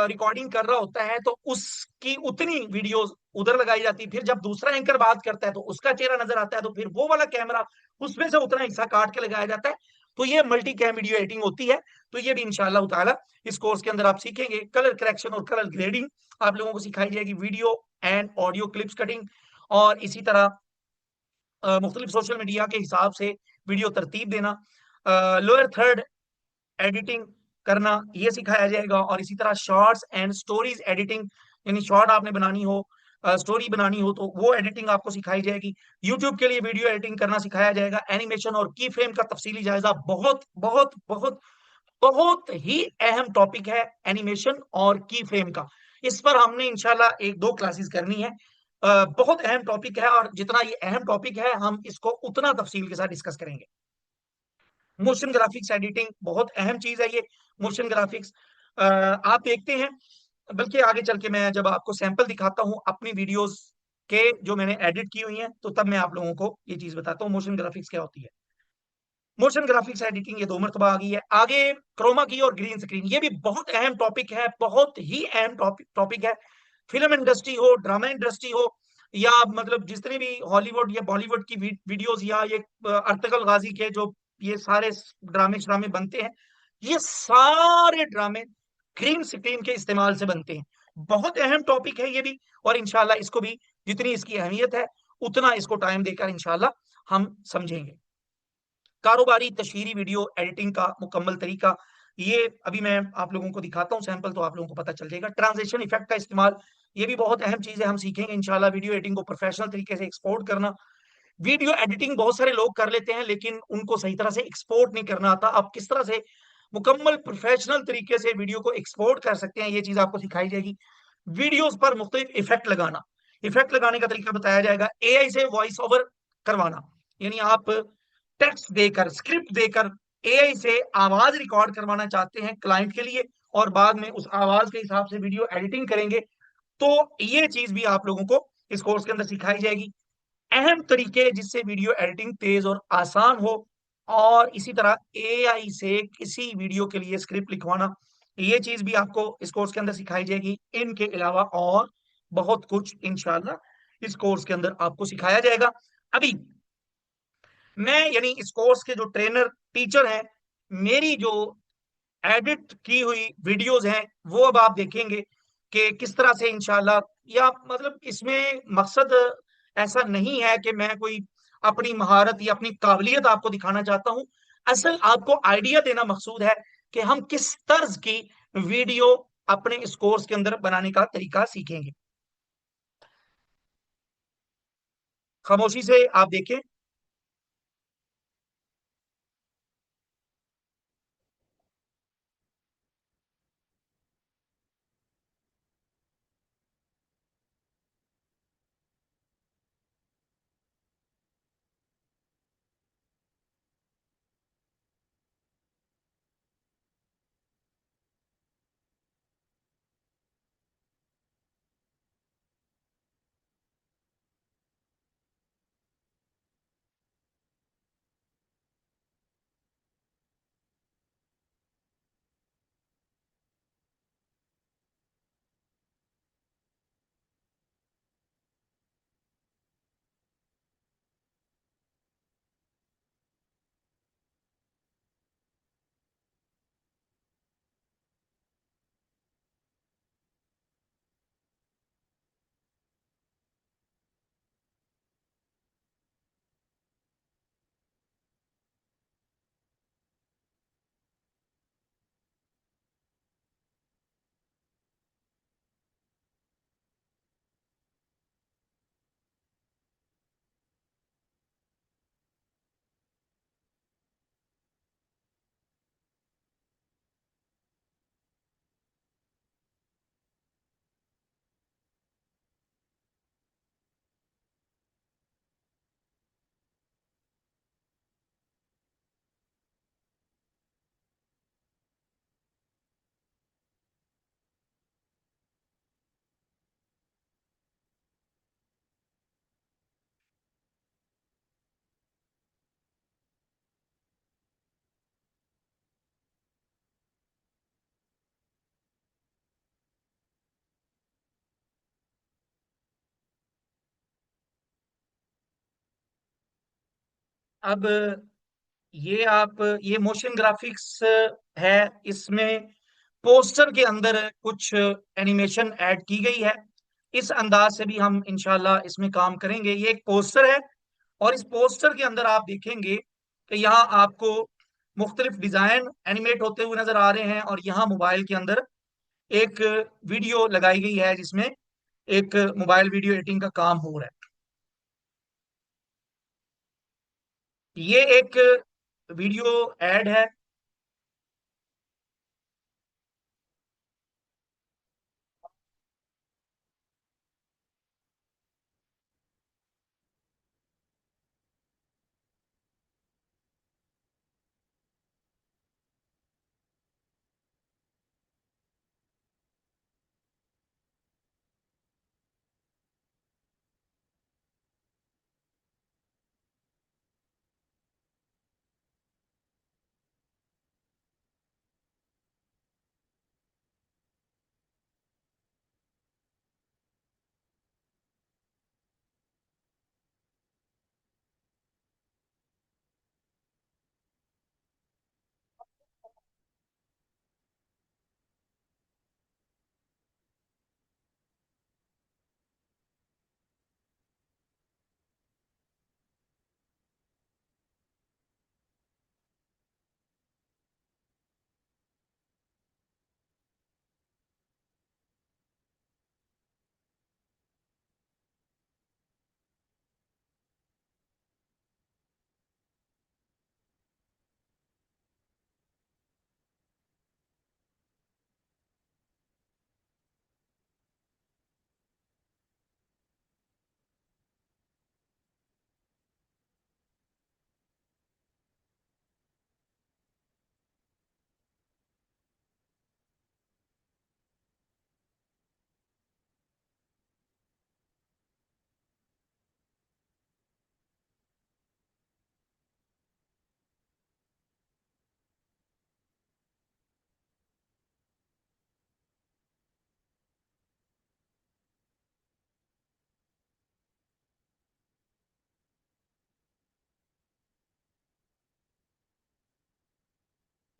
रिकॉर्डिंग कर रहा होता है तो उसकी उतनी वीडियो उधर लगाई जाती है। फिर जब दूसरा एंकर बात करता है तो उसका चेहरा नजर आता है, तो फिर वो वाला कैमरा उसमें से उतना हिस्सा काट के लगाया जाता है। तो ये मल्टी कैम वीडियो एडिटिंग होती है। तो ये भी इंशाल्लाह ताला इस कोर्स के अंदर आप सीखेंगे। कलर करेक्शन और कलर ग्रेडिंग आप लोगों को सिखाई जाएगी, video and audio clips cutting, और इसी तरह मुख्तलिफ सोशल मीडिया के हिसाब से वीडियो तरतीब देना, लोअर थर्ड एडिटिंग करना, ये सिखाया जाएगा। और इसी तरह शॉर्ट्स एंड स्टोरीज एडिटिंग, यानी शॉर्ट आपने बनानी हो, स्टोरी बनानी हो तो वो एडिटिंग आपको सिखाई जाएगी। यूट्यूब के लिए वीडियो एडिटिंग करना सिखाया जाएगा। एनिमेशन और की फ्रेम का तफसीली जायजा बहुत बहुत बहुत बहुत ही अहम टॉपिक है एनिमेशन और की फ्रेम का। इस पर हमने इंशाल्लाह एक दो क्लासेस करनी है। बहुत अहम टॉपिक है, और जितना ये अहम टॉपिक है हम इसको उतना तफसील के साथ डिस्कस करेंगे। मोशन ग्राफिक्स एडिटिंग बहुत अहम चीज है ये। मोशन ग्राफिक्स आप देखते हैं, बल्कि आगे चल के मैं जब आपको सैंपल दिखाता हूं अपनी वीडियोस के जो मैंने एडिट की हुई हैं, तो तब मैं आप लोगों को ये चीज बताता हूँ मोशन ग्राफिक्स क्या होती है। मोशन ग्राफिक्स एडिटिंग ये दो मरतबा आ गई है। आगे क्रोमा की और ग्रीन स्क्रीन, ये भी बहुत अहम टॉपिक है, बहुत ही अहम टॉपिक है। फिल्म इंडस्ट्री हो, ड्रामा इंडस्ट्री हो, या मतलब जितने भी हॉलीवुड या बॉलीवुड की वीडियोस, या ये अर्तगल गाजी के जो ये सारे ड्रामे श्रामे बनते हैं, ये सारे ड्रामे ग्रीन स्क्रीन के इस्तेमाल से बनते हैं। बहुत अहम टॉपिक है ये भी, और इंशाल्लाह इसको भी जितनी इसकी अहमियत है उतना इसको टाइम देकर इंशाल्लाह हम समझेंगे। कारोबारी तशहीरी वीडियो एडिटिंग का मुकम्मल तरीका, ये अभी मैं आप लोगों को दिखाता हूं सैंपल, तो आप लोगों को पता चल जाएगा। ट्रांजिशन इफेक्ट का इस्तेमाल, ये भी बहुत अहम चीज है, हम सीखेंगे इंशाल्लाह। वीडियो एडिटिंग को प्रोफेशनल तरीके से एक्सपोर्ट करना। वीडियो एडिटिंग बहुत सारे लोग कर लेते हैं, लेकिन उनको सही तरह से एक्सपोर्ट नहीं करना आता। आप किस तरह से मुकम्मल प्रोफेशनल तरीके से वीडियो को एक्सपोर्ट कर सकते हैं, ये चीज आपको सिखाई जाएगी। वीडियोस पर मुख्तलिफ इफेक्ट लगाना, इफेक्ट लगाने का तरीका बताया जाएगा। एआई से वॉइस ओवर करवाना, यानी आप टेक्स्ट देकर, स्क्रिप्ट देकर एआई से आवाज रिकॉर्ड करवाना चाहते हैं क्लाइंट के लिए, और बाद में उस आवाज के हिसाब से वीडियो एडिटिंग करेंगे, तो ये चीज भी आप लोगों को इस कोर्स के अंदर सिखाई जाएगी। अहम तरीके जिससे वीडियो एडिटिंग तेज और आसान हो, और इसी तरह एआई से किसी वीडियो के लिए स्क्रिप्ट लिखवाना, ये चीज भी आपको इस कोर्स के अंदर सिखाई जाएगी। इनके अलावा और बहुत कुछ इंशाल्लाह इस कोर्स के अंदर आपको सिखाया जाएगा। अभी मैं यानी इस कोर्स के जो ट्रेनर टीचर हैं, मेरी जो एडिट की हुई वीडियोस हैं वो अब आप देखेंगे कि किस तरह से इंशाल्लाह, या मतलब इसमें मकसद ऐसा नहीं है कि मैं कोई अपनी महारत या अपनी काबिलियत आपको दिखाना चाहता हूं। असल आपको आइडिया देना मकसूद है कि हम किस तर्ज की वीडियो अपने इस कोर्स के अंदर बनाने का तरीका सीखेंगे। खामोशी से आप देखें। अब ये मोशन ग्राफिक्स है, इसमें पोस्टर के अंदर कुछ एनिमेशन ऐड की गई है। इस अंदाज से भी हम इंशाल्लाह इसमें काम करेंगे। ये एक पोस्टर है, और इस पोस्टर के अंदर आप देखेंगे कि यहाँ आपको मुख्तलिफ डिजाइन एनिमेट होते हुए नजर आ रहे हैं, और यहाँ मोबाइल के अंदर एक वीडियो लगाई गई है जिसमें एक मोबाइल वीडियो एडिटिंग का काम हो रहा है। ये एक वीडियो एड है,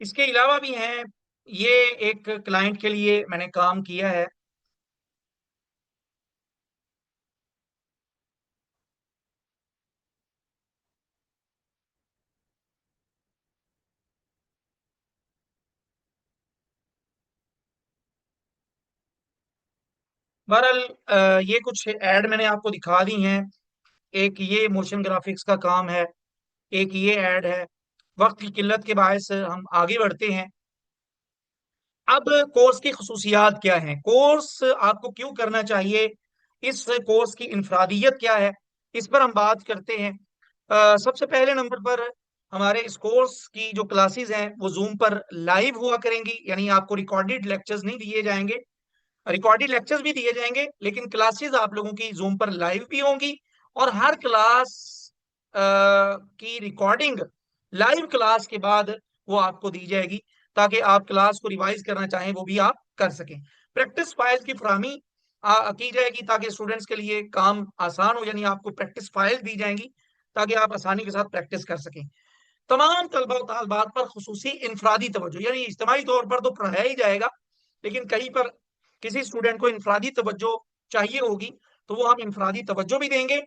इसके अलावा भी हैं। ये एक क्लाइंट के लिए मैंने काम किया है। बहरहाल ये कुछ ऐड मैंने आपको दिखा दी हैं। एक ये मोशन ग्राफिक्स का काम है, एक ये ऐड है। वक्त की किल्लत के बायस हम आगे बढ़ते हैं। अब कोर्स की खसूसियात क्या हैं, कोर्स आपको क्यों करना चाहिए, इस कोर्स की इनफरादियत क्या है, इस पर हम बात करते हैं। सबसे पहले नंबर पर हमारे इस कोर्स की जो क्लासेस हैं वो जूम पर लाइव हुआ करेंगी, यानी आपको रिकॉर्डेड लेक्चर्स नहीं दिए जाएंगे। रिकॉर्डेड लेक्चर्स भी दिए जाएंगे, लेकिन क्लासेस आप लोगों की जूम पर लाइव भी होंगी। और हर क्लास की रिकॉर्डिंग लाइव क्लास के बाद वो आपको दी जाएगी, ताकि आप क्लास को रिवाइज करना चाहें वो भी आप कर सकें। प्रैक्टिस फाइल्स की फराहमी की जाएगी, ताकि स्टूडेंट्स के लिए काम आसान हो, यानी आपको प्रैक्टिस फाइल दी जाएंगी ताकि आप आसानी के साथ प्रैक्टिस कर सकें। तमाम तलबा और तालबात पर खुसूसी इनफरादी तवज्जो, यानी इज्तिमाई तौर पर तो पढ़ाया ही जाएगा, लेकिन कहीं पर किसी स्टूडेंट को इनफरादी तवज्जो चाहिए होगी तो वो हम इनफरादी तवज्जो भी देंगे।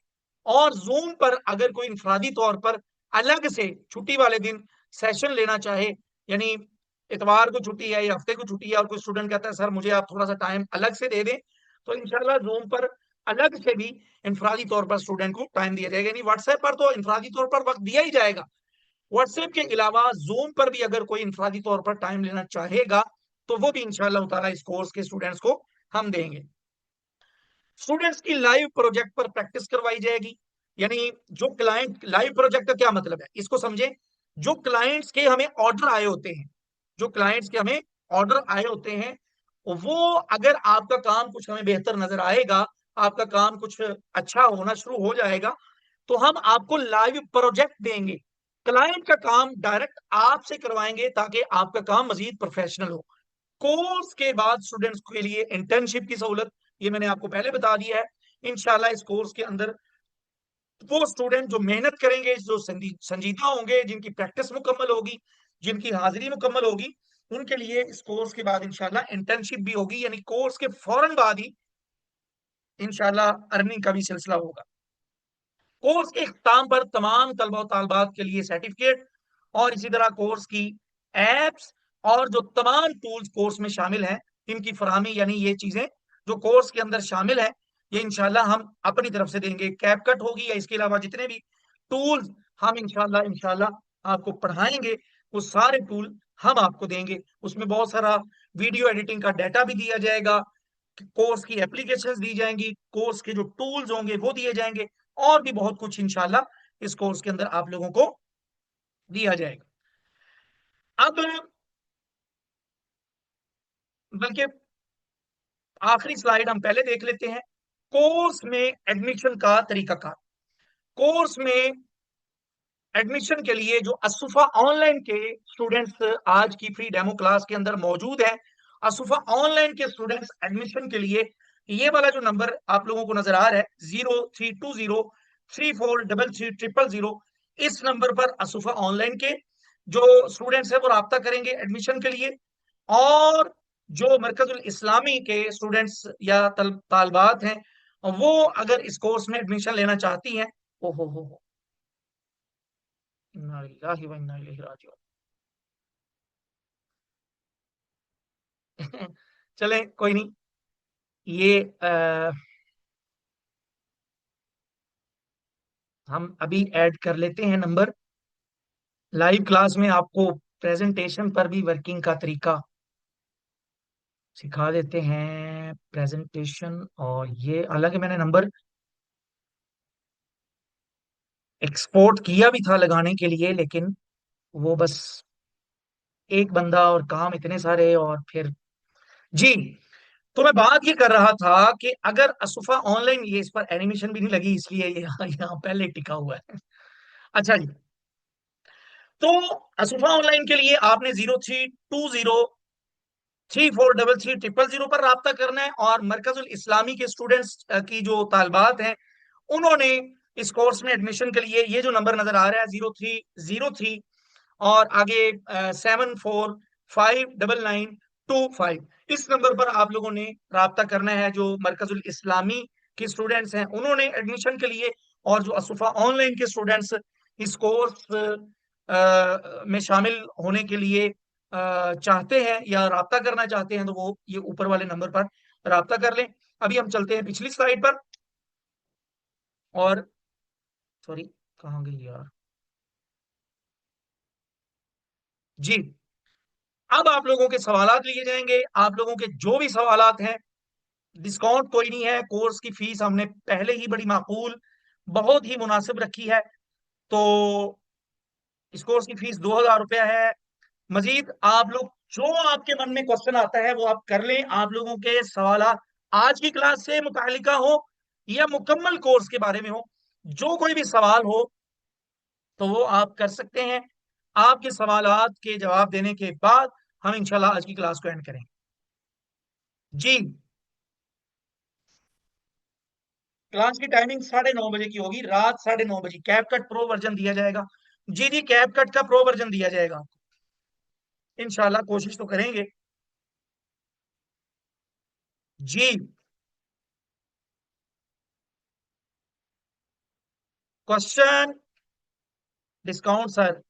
और जूम पर अगर कोई इनफरादी तौर पर अलग से छुट्टी वाले दिन सेशन लेना चाहे, यानी इतवार को छुट्टी है या हफ्ते को छुट्टी है और कोई स्टूडेंट कहता है सर मुझे आप थोड़ा सा टाइम अलग से दे दें, तो इंशाल्लाह जूम पर अलग से भी इनफरादी तौर पर स्टूडेंट को टाइम दिया जाएगा। यानी व्हाट्सएप पर तो इनफरादी तौर पर वक्त दिया ही जाएगा, व्हाट्सएप के अलावा जूम पर भी अगर कोई इंफरादी तौर पर टाइम लेना चाहेगा तो वो भी इंशाल्लाह ताला इस कोर्स के स्टूडेंट्स को हम देंगे। स्टूडेंट्स की लाइव प्रोजेक्ट पर प्रैक्टिस करवाई जाएगी। यानी जो क्लाइंट, लाइव प्रोजेक्ट का क्या मतलब है इसको समझे। जो क्लाइंट्स के हमें ऑर्डर आए होते हैं, जो क्लाइंट्स के हमें ऑर्डर आए होते हैं, वो अगर आपका काम कुछ हमें बेहतर नजर आएगा, आपका काम कुछ अच्छा होना शुरू हो जाएगा, तो हम आपको लाइव प्रोजेक्ट देंगे। क्लाइंट का काम डायरेक्ट आपसे करवाएंगे ताकि आपका काम मजीद प्रोफेशनल हो। कोर्स के बाद स्टूडेंट्स के लिए इंटर्नशिप की सहूलत, ये मैंने आपको पहले बता दिया है। इंशाल्लाह इस कोर्स के अंदर वो स्टूडेंट जो मेहनत करेंगे, जो संजीदा होंगे, जिनकी प्रैक्टिस मुकम्मल होगी, जिनकी हाजिरी मुकम्मल होगी, उनके लिए इस कोर्स के बाद इंशाल्लाह इंटर्नशिप भी होगी, यानी कोर्स के फौरन बाद ही इंशाल्लाह अर्निंग का भी सिलसिला होगा। कोर्स के इख्ताम पर तमाम तलबा और तालबात के लिए सर्टिफिकेट और इसी तरह कोर्स की एप्स और जो तमाम टूल्स कोर्स में शामिल हैं, इनकी फरहमी, यानी ये चीजें जो कोर्स के अंदर शामिल है, ये इंशाल्लाह हम अपनी तरफ से देंगे। कैपकट होगी या इसके अलावा जितने भी टूल्स हम इंशाल्लाह इंशाल्लाह आपको पढ़ाएंगे, वो सारे टूल हम आपको देंगे। उसमें बहुत सारा वीडियो एडिटिंग का डाटा भी दिया जाएगा, कोर्स की एप्लीकेशंस दी जाएंगी, कोर्स के जो टूल्स होंगे वो दिए जाएंगे, और भी बहुत कुछ इंशाल्लाह इस कोर्स के अंदर आप लोगों को दिया जाएगा। अब बल्कि आखिरी स्लाइड हम पहले देख लेते हैं, कोर्स में एडमिशन का तरीकाकार। कोर्स में एडमिशन के लिए जो असुफा ऑनलाइन के स्टूडेंट्स आज की फ्री डेमो क्लास के अंदर मौजूद है, असुफा ऑनलाइन के स्टूडेंट्स एडमिशन के लिए ये वाला जो नंबर आप लोगों को नजर आ रहा है 0320 3433 000, इस नंबर पर असुफा ऑनलाइन के जो स्टूडेंट्स है वो राब्ता करेंगे एडमिशन के लिए। और जो मरकजुल इस्लामी के स्टूडेंट्स या तालबात हैं, वो अगर इस कोर्स में एडमिशन लेना चाहती हैं, ओ हो, इन्ना लिल्लाहि व इन्ना इलैहि राजिऊन। चले कोई नहीं, ये हम अभी ऐड कर लेते हैं नंबर। लाइव क्लास में आपको प्रेजेंटेशन पर भी वर्किंग का तरीका सिखा देते हैं, प्रेजेंटेशन। और ये अलग मैंने नंबर एक्सपोर्ट किया भी था लगाने के लिए, लेकिन वो बस एक बंदा और काम इतने सारे, और फिर जी। तो मैं बात ये कर रहा था कि अगर असुफा ऑनलाइन, ये इस पर एनिमेशन भी नहीं लगी इसलिए ये यहाँ पहले टिका हुआ है। अच्छा जी, तो असुफा ऑनलाइन के लिए आपने 0320 3433 000 पर राब्ता करना है। और मरकजुल इस्लामी के स्टूडेंट्स की जो तालबात हैं, उन्होंने इस कोर्स में एडमिशन के लिए ये जो नंबर नजर आ रहा है 0303 और आगे 74599925, इस नंबर पर आप लोगों ने राब्ता करना है। जो मरकजुल इस्लामी के स्टूडेंट्स हैं उन्होंने एडमिशन के लिए, और जो असुफा ऑनलाइन के स्टूडेंट्स इस कोर्स में शामिल होने के लिए चाहते हैं या राब्ता करना चाहते हैं, तो वो ये ऊपर वाले नंबर पर राब्ता कर लें। अभी हम चलते हैं पिछली स्लाइड पर। और सॉरी, कहाँ गई यार? जी, अब आप लोगों के सवालात लिए जाएंगे। आप लोगों के जो भी सवालात हैं, डिस्काउंट कोई नहीं है। कोर्स की फीस हमने पहले ही बड़ी माकूल, बहुत ही मुनासिब रखी है। तो इस कोर्स की फीस 2000 रुपया है। मजीद आप लोग जो आपके मन में क्वेश्चन आता है वो आप कर लें। आप लोगों के सवालात आज की क्लास से मुतालिका हो या मुकम्मल कोर्स के बारे में हो, जो कोई भी सवाल हो तो वो आप कर सकते हैं। आपके सवालात के जवाब देने के बाद हम इंशाल्लाह आज की क्लास को एंड करेंगे। जी, क्लास की टाइमिंग 9:30 बजे की होगी, रात 9:30 बजे। कैप कट प्रो वर्जन दिया जाएगा। जी जी, कैप कट का प्रो वर्जन दिया जाएगा। इंशाल्लाह कोशिश तो करेंगे। जी, क्वेश्चन डिस्काउंट सर,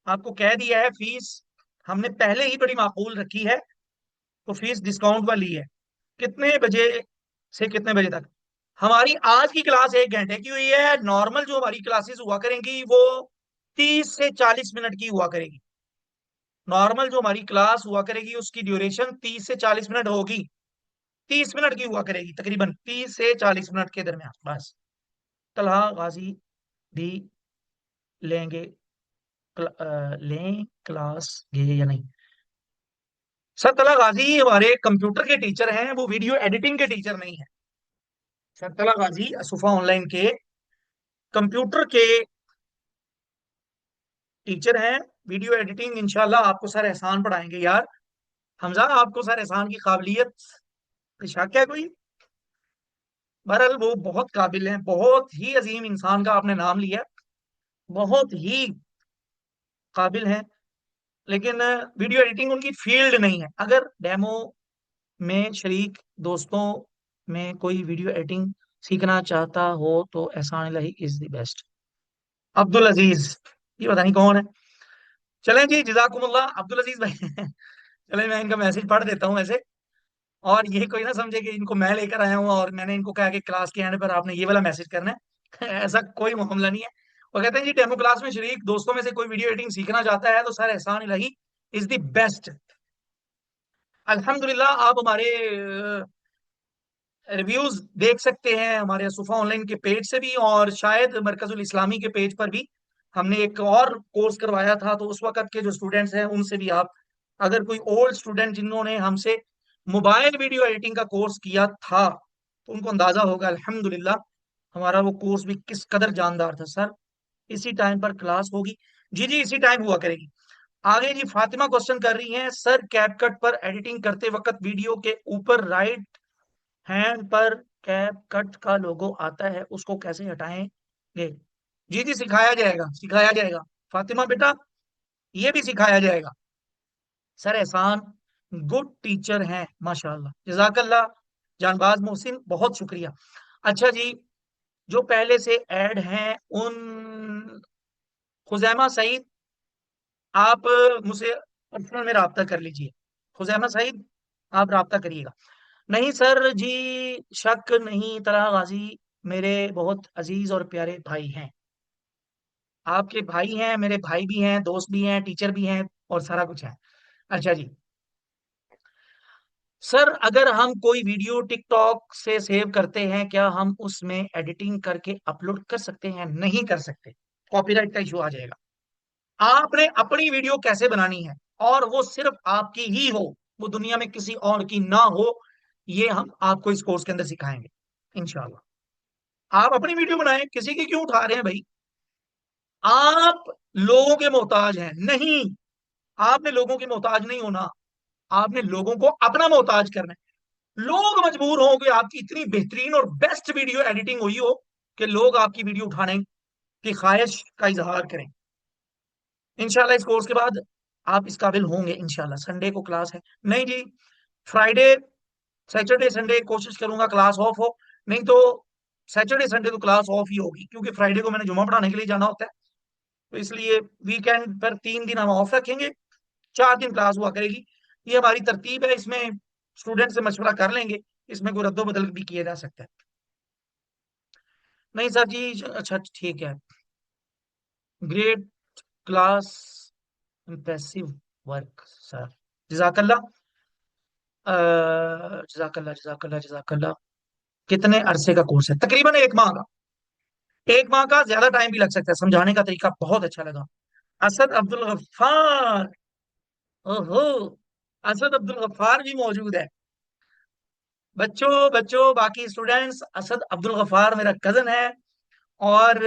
आपको कह दिया है फीस हमने पहले ही बड़ी माकूल रखी है, तो फीस डिस्काउंट वाली है। कितने बजे से कितने बजे तक? हमारी आज की क्लास 1 घंटे की हुई है। नॉर्मल जो हमारी क्लासेस हुआ करेंगी वो 30 से 40 मिनट की हुआ करेगी। नॉर्मल जो हमारी क्लास हुआ करेगी उसकी ड्यूरेशन 30 से 40 मिनट होगी। 30 मिनट की हुआ करेगी, तकरीबन 30 से 40 मिनट के दरमियान बस। तलहा गाजी भी लेंगे, लें क्लास ये या नहीं? सर तला गाजी हमारे कंप्यूटर के टीचर हैं, वो वीडियो एडिटिंग के टीचर नहीं है। सर तला गाजी असुफा ऑनलाइन के कंप्यूटर के टीचर हैं। वीडियो एडिटिंग इंशाल्लाह आपको सर एहसान पढ़ाएंगे यार। हमजा, आपको सर एहसान की काबिलियत पे शक है कोई? बहरहाल वो बहुत काबिल हैं, बहुत ही अजीम इंसान का आपने नाम लिया, बहुत ही काबिल हैं। लेकिन वीडियो एडिटिंग उनकी फील्ड नहीं है। अगर डेमो में शरीक दोस्तों में कोई वीडियो एडिटिंग सीखना चाहता हो तो एहसान इलाही इज द बेस्ट। अब्दुल अजीज, ये पता नहीं कौन है। चलें जी, जजाकुमुल्लाह अब्दुल अजीज भाई। चलें, मैं इनका मैसेज पढ़ देता हूँ वैसे। और ये कोई ना समझे कि इनको मैं लेकर आया हूँ और मैंने इनको कहा कि क्लास के एंड पर आपने ये वाला मैसेज करना है। ऐसा कोई मामला नहीं है। वो कहते हैं जी, डेमो क्लास में शरीक दोस्तों में से कोई वीडियो एडिटिंग सीखना चाहता है तो सर एहसान इलाही इज द बेस्ट। अल्हम्दुलिल्लाह, आप हमारे रिव्यूज देख सकते हैं हमारे सुफा ऑनलाइन के पेज से भी, और शायद मरकजुल इस्लामी के पेज पर भी हमने एक और कोर्स करवाया था, तो उस वक्त के जो स्टूडेंट्स हैं उनसे भी आप, अगर कोई ओल्ड स्टूडेंट जिन्होंने हमसे मोबाइल वीडियो एडिटिंग का कोर्स किया था तो उनको अंदाजा होगा अल्हम्दुलिल्लाह हमारा वो कोर्स भी किस कदर जानदार था। सर इसी टाइम पर क्लास होगी? जी जी, इसी टाइम हुआ करेगी। आगे जी, फातिमा क्वेश्चन कर रही हैं, सर कैपकट पर एडिटिंग करते वक्त वीडियो के ऊपर राइट हैंड पर कैप कट का लोगो आता है, उसको कैसे हटाएंगे? जी जी, सिखाया जाएगा, सिखाया जाएगा फातिमा बेटा, ये भी सिखाया जाएगा। सर एहसान गुड टीचर हैं माशाल्लाह, जजाकल्ला। जानबाज मोहसिन, बहुत शुक्रिया। अच्छा जी, जो पहले से ऐड हैं उन, खुजैमा सईद, आप मुझसे पर्सनल में राब्ता कर लीजिए। खुजैमा सईद, आप राब्ता करिएगा। नहीं सर जी, शक नहीं, तलहा गाजी मेरे बहुत अजीज और प्यारे भाई हैं। आपके भाई हैं, मेरे भाई भी हैं, दोस्त भी हैं, टीचर भी हैं, और सारा कुछ है। अच्छा जी, सर अगर हम कोई वीडियो टिकटॉक से सेव करते हैं क्या हम उसमें एडिटिंग करके अपलोड कर सकते हैं? नहीं कर सकते, कॉपीराइट का इशू आ जाएगा। आपने अपनी वीडियो कैसे बनानी है और वो सिर्फ आपकी ही हो, वो दुनिया में किसी और की ना हो, ये हम आपको इस कोर्स के अंदर सिखाएंगे इंशाल्लाह। आप अपनी वीडियो बनाएं, किसी की क्यों उठा रहे हैं भाई? आप लोगों के मोहताज हैं नहीं, आपने लोगों के मोहताज नहीं होना, आपने लोगों को अपना मोहताज करना है। लोग मजबूर हों कि आपकी इतनी बेहतरीन और बेस्ट वीडियो एडिटिंग हुई हो कि लोग आपकी वीडियो उठाने की ख्वाहिश का इजहार करें। इंशाल्लाह इस कोर्स के बाद आप इस काबिल होंगे इंशाल्लाह। संडे को क्लास है नहीं जी, फ्राइडे सैटरडे संडे कोशिश करूंगा क्लास ऑफ हो, नहीं तो सैटरडे संडे तो क्लास ऑफ ही होगी, क्योंकि फ्राइडे को मैंने जुमा पढ़ाने के लिए जाना होता है। तो इसलिए वीकेंड पर 3 दिन हम ऑफ रखेंगे, 4 दिन क्लास हुआ करेगी। ये हमारी तरतीब है, इसमें स्टूडेंट से मशवरा कर लेंगे, इसमें कोई रद्दो बदल भी किया जा सकता है। नहीं सर जी, अच्छा ठीक है। Great class, impressive work sir, जजाकल्ला, जजाकल्ला जजाकल्ला जजाकल्ला। कितने अरसे का कोर्स है? तकरीबन 1 माह का। 1 माह का, ज्यादा टाइम भी लग सकता है, समझाने का तरीका बहुत अच्छा लगा। असद अब्दुल गफ्फार, ओहो, असद अब्दुल गफ्फार भी मौजूद है। बच्चों बच्चों, बाकी स्टूडेंट्स, असद अब्दुल गफ्फार मेरा कजन है, और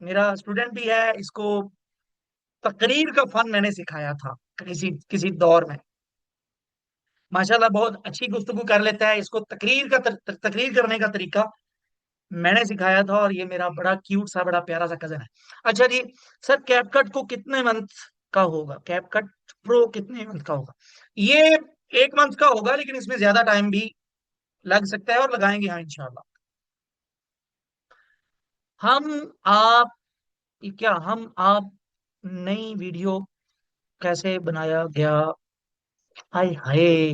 मेरा स्टूडेंट भी है। इसको तकरीर का फन मैंने सिखाया था किसी किसी दौर में। माशाल्लाह बहुत अच्छी गुफ्तगू कर लेता है। इसको तकरीर का तकरीर करने का तरीका मैंने सिखाया था, और ये मेरा बड़ा क्यूट सा, बड़ा प्यारा सा कजन है। अच्छा जी, सर कैपकट को कितने मंथ का होगा? कैपकट प्रो कितने मंथ का होगा? ये 1 मंथ का होगा, लेकिन इसमें ज्यादा टाइम भी लग सकता है, और लगाएंगे हाँ इंशाल्लाह। हम आप क्या हम आप नई वीडियो कैसे बनाया गया? हाय हाय,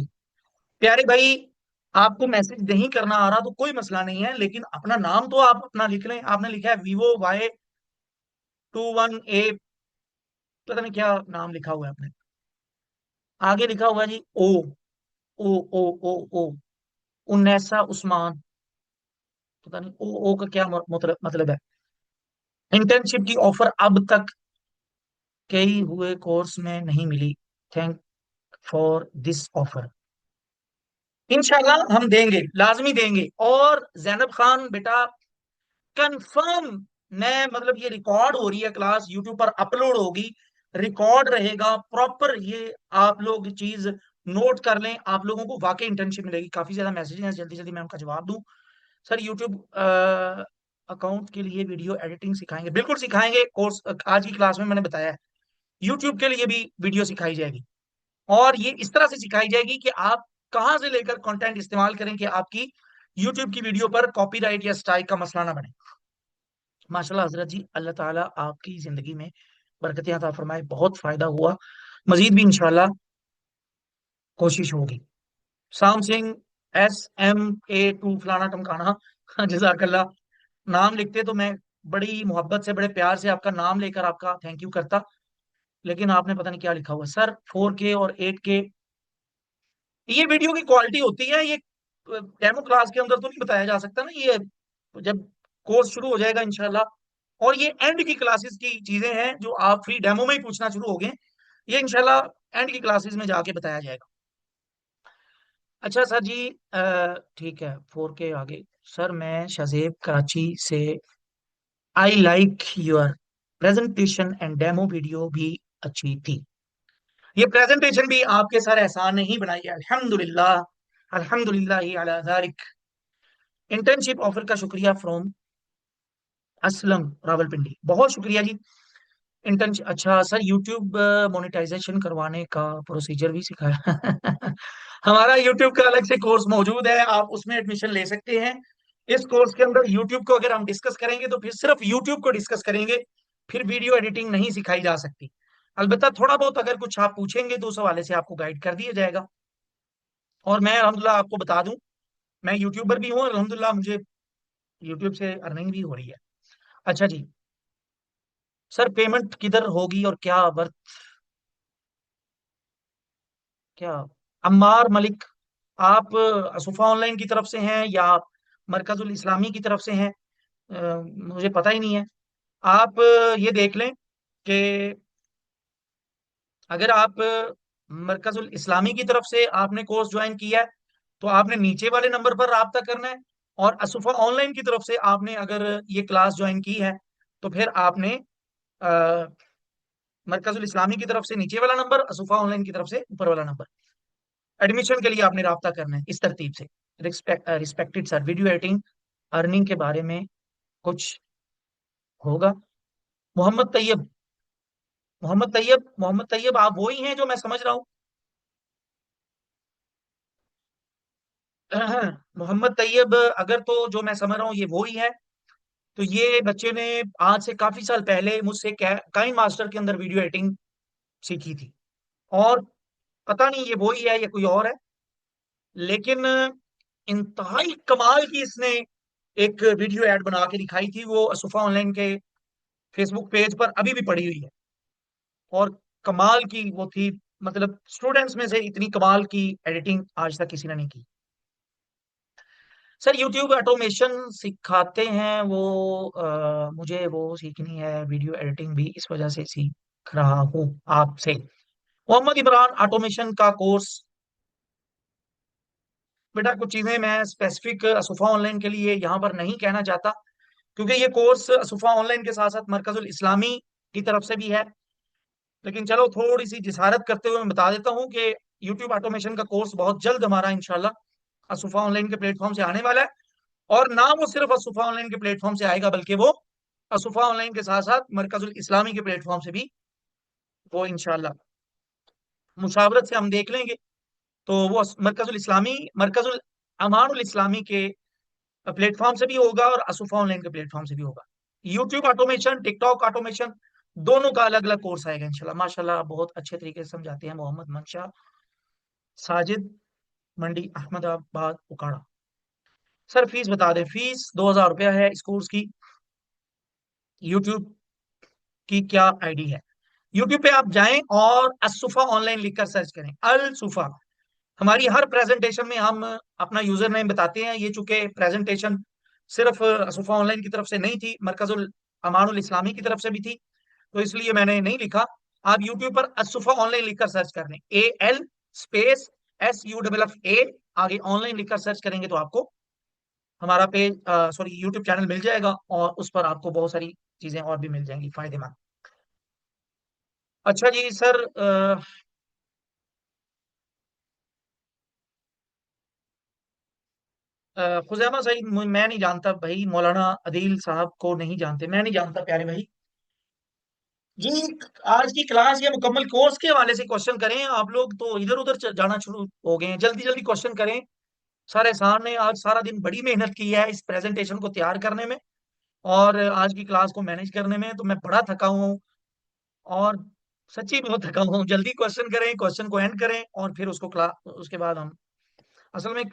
प्यारे भाई, आपको मैसेज नहीं करना आ रहा तो कोई मसला नहीं है, लेकिन अपना नाम तो आप अपना लिख लें। आपने लिखा है Vivo Y21A, पता नहीं क्या नाम लिखा हुआ है आपने। आगे लिखा हुआ है जी ओ, ओ ओ ओ ओ, उन्नेसा उस्मान। पता नहीं ओ का क्या मतलब है। इंटर्नशिप की ऑफर अब तक कई हुए कोर्स में नहीं मिली, थैंक फॉर दिस ऑफर। इंशाल्लाह हम देंगे, लाजमी देंगे। और जैनब खान बेटा, कंफर्म, मैं मतलब ये रिकॉर्ड हो रही है क्लास, यूट्यूब पर अपलोड होगी, रिकॉर्ड रहेगा प्रॉपर। ये आप लोग चीज नोट कर लें, आप लोगों को वाकई इंटर्नशिप मिलेगी। काफी ज्यादा मैसेज हैं, जल्दी जल्दी मैं उनका जवाब दूं। सर यूट्यूब अकाउंट के लिए वीडियो एडिटिंग सिखाएंगे? बिल्कुल सिखाएंगे। कोर्स आज की क्लास में मैंने बताया है, यूट्यूब के लिए भी वीडियो सिखाई जाएगी। और ये इस तरह से सिखाई जाएगी कि आप कहां से लेकर कंटेंट इस्तेमाल करें कि आपकी यूट्यूब की वीडियो पर कॉपीराइट या स्ट्राइक का मसला ना बने। माशाल्लाह हजरत जी, अल्लाह ताला आपकी जिंदगी में बरकतें अता फरमाए, बहुत फायदा हुआ। मजीद भी इंशाल्लाह कोशिश होगी। शाम सिंह, SMA2 फलाना टमकाना, जजाकल्ला। नाम लिखते तो मैं बड़ी मोहब्बत से, बड़े प्यार से आपका नाम लेकर आपका थैंक यू करता, लेकिन आपने पता नहीं क्या लिखा हुआ सर। 4K और 8K, ये वीडियो की क्वालिटी होती है। ये डेमो क्लास के अंदर तो नहीं बताया जा सकता ना, ये जब कोर्स शुरू हो जाएगा इंशाल्लाह। और ये एंड की क्लासेस की चीजें हैं जो आप फ्री डेमो में ही पूछना शुरू हो गए, ये इंशाल्लाह एंड की क्लासेस में जाके बताया जाएगा। अच्छा सर जी, ठीक है, 4K आगे। सर मैं शाजेब कराची से, I like your presentation and demo video भी अच्छी थी। ये प्रेजेंटेशन भी आपके सर एहसान ने ही बनाई है, अल्हम्दुलिल्लाह, अल्हम्दुलिल्लाह अला ज़ालिक। इंटर्नशिप ऑफर का शुक्रिया फ्रॉम असलम रावलपिंडी, बहुत शुक्रिया जी। इंटर्नशिप, अच्छा सर यूट्यूब मोनेटाइजेशन करवाने का प्रोसीजर भी सिखाया? हमारा यूट्यूब का अलग से कोर्स मौजूद है, आप उसमें एडमिशन ले सकते हैं। इस कोर्स के अंदर यूट्यूब को अगर हम डिस्कस करेंगे तो फिर सिर्फ यूट्यूब को डिस्कस करेंगे, फिर वीडियो एडिटिंग नहीं सिखाई जा सकती। अलबत्ता थोड़ा बहुत अगर कुछ आप पूछेंगे तो उस हवाले से आपको गाइड कर दिया जाएगा। और मैं अल्हम्दुलिल्लाह आपको बता दूं, मैं यूट्यूबर भी हूँ और अल्हम्दुलिल्लाह मुझे यूट्यूब से अर्निंग भी हो रही है। अच्छा जी, सर पेमेंट किधर होगी और क्या वर्क, क्या? अम्मार मलिक, आप असुफा ऑनलाइन की तरफ से हैं या मरकजुल इस्लामी की तरफ से हैं? मुझे पता ही नहीं है। आप ये देख लें कि अगर आप मरकजुल इस्लामी की तरफ से आपने कोर्स ज्वाइन किया है तो आपने नीचे वाले नंबर पर राब्ता करना है। और असुफा ऑनलाइन की तरफ से आपने अगर ये क्लास ज्वाइन की है तो फिर आपने मरकजुल इस्लामी की तरफ से नीचे वाला नंबर, असुफा ऑनलाइन की तरफ से ऊपर वाला नंबर, एडमिशन के लिए आपने राब्ता करना है इस तरतीब से। Respected sir, video editing earning के बारे में कुछ होगा? मोहम्मद तैयब, मोहम्मद तैयब आप वो ही हैं जो मैं समझ रहा हूँ। मोहम्मद तैयब अगर तो जो मैं समझ रहा हूँ ये वो ही है। तो ये बच्चे ने आज से काफी साल पहले मुझसे काइन मास्टर के अंदर वीडियो एडिटिंग सीखी थी। और पता नहीं ये वो ही है या कोई और है, लेकिन इंतहाई कमाल की इसने एक वीडियो ऐड बना के दिखाई थी, वो असुफा ऑनलाइन के फेसबुक पेज पर अभी भी पड़ी हुई है। और कमाल की वो थी, मतलब स्टूडेंट्स में से इतनी कमाल की एडिटिंग आज तक किसी ने नहीं की। सर यूट्यूब ऑटोमेशन सिखाते हैं वो, मुझे वो सीखनी है, वीडियो एडिटिंग भी इस वजह से सीख रहा हूँ आपसे। मोहम्मद इमरान ऑटोमेशन का कोर्स, बेटा कुछ चीजें मैं स्पेसिफिक असुफा ऑनलाइन के लिए यहाँ पर नहीं कहना चाहता, क्योंकि ये कोर्स असुफा ऑनलाइन के साथ साथ मरकजुल इस्लामी की तरफ से भी है। लेकिन चलो थोड़ी सी जिसारत करते हुए मैं बता देता हूँ कि यूट्यूब ऑटोमेशन का कोर्स बहुत जल्द हमारा इंशाल्लाह असुफा ऑनलाइन के प्लेटफॉर्म से आने वाला है। और ना वो सिर्फ असुफा ऑनलाइन के प्लेटफॉर्म से आएगा, बल्कि वो असुफा ऑनलाइन के साथ साथ मरकजुल इस्लामी के प्लेटफॉर्म से भी वो इंशाल्लाह मुशावरत से हम देख लेंगे। तो वो मरकजुल इस्लामी, मरकजुल अमानुल इस्लामी के प्लेटफॉर्म से भी होगा और असुफा ऑनलाइन के प्लेटफॉर्म से भी होगा। यूट्यूब ऑटोमेशन, टिकटॉक ऑटोमेशन, दोनों का अलग अलग कोर्स आएगा इंशाल्लाह। माशाल्लाह बहुत अच्छे तरीके से समझाते हैं मोहम्मद मंशा साजिद, मंडी अहमदाबाद उकाड़ा। सर फीस बता दें, फीस 2,000 रुपया है इस कोर्स की। यूट्यूब की क्या आईडी है? यूट्यूब पे आप जाएं और असुफा ऑनलाइन लिखकर सर्च करें, अल सुफा। हमारी हर प्रेजेंटेशन में हम अपना यूजर नेम बताते हैं। ये चूंकि प्रेजेंटेशन सिर्फ असुफा ऑनलाइन की तरफ से नहीं थी, मरकजुल अमानुल इस्लामी की तरफ से भी थी, तो इसलिए मैंने नहीं लिखा। आप यूट्यूब पर असुफा ऑनलाइन लिखकर सर्च कर लें, AL स्पेस SUFF आगे ऑनलाइन लिखकर सर्च करेंगे तो आपको हमारा पेज, सॉरी यूट्यूब चैनल मिल जाएगा, और उस पर आपको बहुत सारी चीजें और भी मिल जाएंगी फायदेमंद। अच्छा जी सर, खुजैमा सईद मैं नहीं जानता भाई, मौलाना अदील साहब को नहीं जानते, मैं नहीं जानता प्यारे भाई जी। आज की क्लास या मुकम्मल कोर्स के हवाले से क्वेश्चन करें, आप लोग तो इधर उधर जाना शुरू हो गए हैं, जल्दी जल्दी क्वेश्चन करें। सर एहसान ने आज सारा दिन बड़ी मेहनत की है इस प्रेजेंटेशन को तैयार करने में और आज की क्लास को मैनेज करने में, तो मैं बड़ा थका हुआ हूँ। और सच्ची बहुत थका हुआ हूँ। जल्दी क्वेश्चन करें, क्वेश्चन को एंड करें और फिर उसको क्लास, उसके बाद हम असल में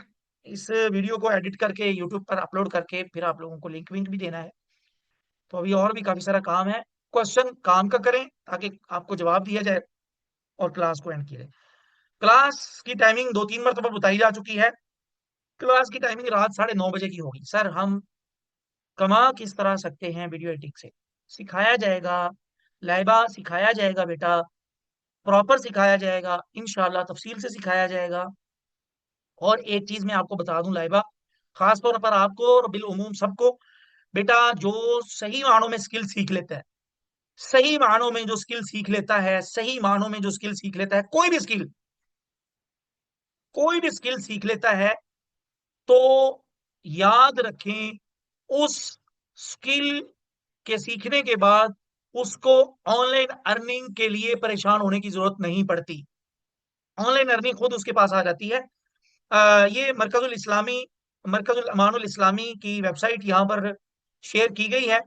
इस वीडियो को एडिट करके यूट्यूब पर अपलोड करके फिर आप लोगों को लिंक विंक भी देना है। तो अभी और भी काफी सारा काम है। क्वेश्चन काम का करें ताकि आपको जवाब दिया जाए और क्लास को एंड किया जाए। क्लास की टाइमिंग 2-3 मरतबा बताई जा चुकी है। क्लास की टाइमिंग रात 9:30 बजे की होगी। सर हम कमा किस तरह सकते हैं वीडियो एडिटिंग से? सिखाया जाएगा, लाइबा सिखाया जाएगा बेटा, प्रॉपर सिखाया जाएगा, इंशाल्लाह तफसील से सिखाया जाएगा। और एक चीज मैं आपको बता दूं लाइबा, खास तौर पर आपको और बिल सबको, बेटा जो सही मानों में स्किल सीख लेता है, सही मानों में जो स्किल सीख लेता है, सही मानों में जो स्किल सीख लेता है, कोई भी स्किल, कोई भी स्किल सीख लेता है, तो याद रखें उस स्किल के सीखने के बाद उसको ऑनलाइन अर्निंग के लिए परेशान होने की जरूरत नहीं पड़ती। ऑनलाइन अर्निंग खुद उसके पास आ जाती है। ये मरकजुल इस्लामी, मरकजुल अमानुल इस्लामी की वेबसाइट यहाँ पर शेयर की गई है,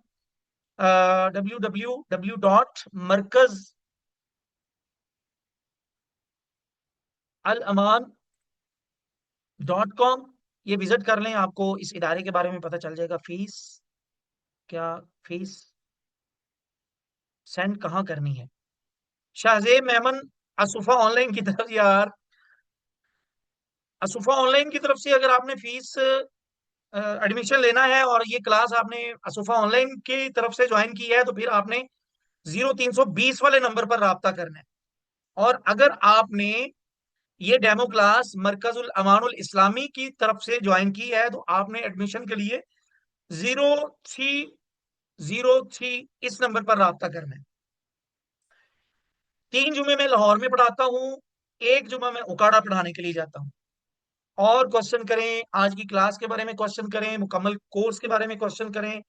www.markazalaman.com। ये विजिट कर लें, आपको इस इदारे के बारे में पता चल जाएगा। फीस क्या, फीस सेंड कहाँ करनी है? शाहजेब मेमन, असुफा ऑनलाइन की तरफ यार, असुफा ऑनलाइन की तरफ से अगर आपने फीस एडमिशन लेना है और ये क्लास आपने असुफा ऑनलाइन की तरफ से ज्वाइन की है, तो फिर आपने 0320 वाले नंबर पर राब्ता करना है। और अगर आपने ये डेमो क्लास मरकजुल अमानुल इस्लामी की तरफ से ज्वाइन की है, तो आपने एडमिशन के लिए 0303 इस नंबर पर राब्ता करना है। 3 जुमे मैं लाहौर में पढ़ाता हूँ, एक जुमा मैं उकाड़ा पढ़ाने के लिए जाता हूँ। और क्वेश्चन करें, आज की क्लास के बारे में क्वेश्चन करें, मुकम्मल कोर्स के बारे में क्वेश्चन करें,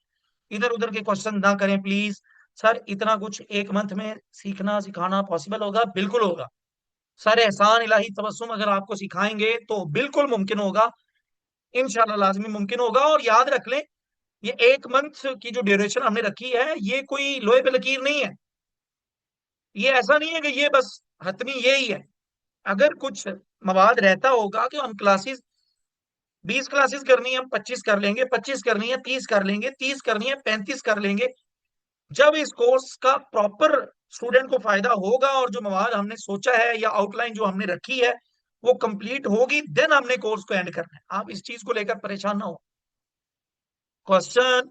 इधर उधर के क्वेश्चन ना करें प्लीज। सर इतना कुछ एक मंथ में सीखना सिखाना पॉसिबल होगा? बिल्कुल होगा सर। एहसान इलाही तबस्सुम अगर आपको सिखाएंगे तो बिल्कुल मुमकिन होगा। इंशाल्लाह लाजमी मुमकिन होगा। और याद रख लें, ये एक मंथ की जो ड्यूरेशन हमने रखी है, ये कोई लोहे पे लकीर नहीं है। ये ऐसा नहीं है कि ये बस हतमी यही है। अगर कुछ मवाद रहता होगा कि हम क्लासेस 20 क्लासेस करनी है, हम 25 कर लेंगे, 25 करनी है 30 कर लेंगे, 30 करनी है 35 कर लेंगे। जब इस कोर्स का प्रॉपर स्टूडेंट को फायदा होगा और जो मवाद हमने सोचा है या आउटलाइन जो हमने रखी है वो कंप्लीट होगी, देन हमने कोर्स को एंड करना है। आप इस चीज को लेकर परेशान ना हो। Question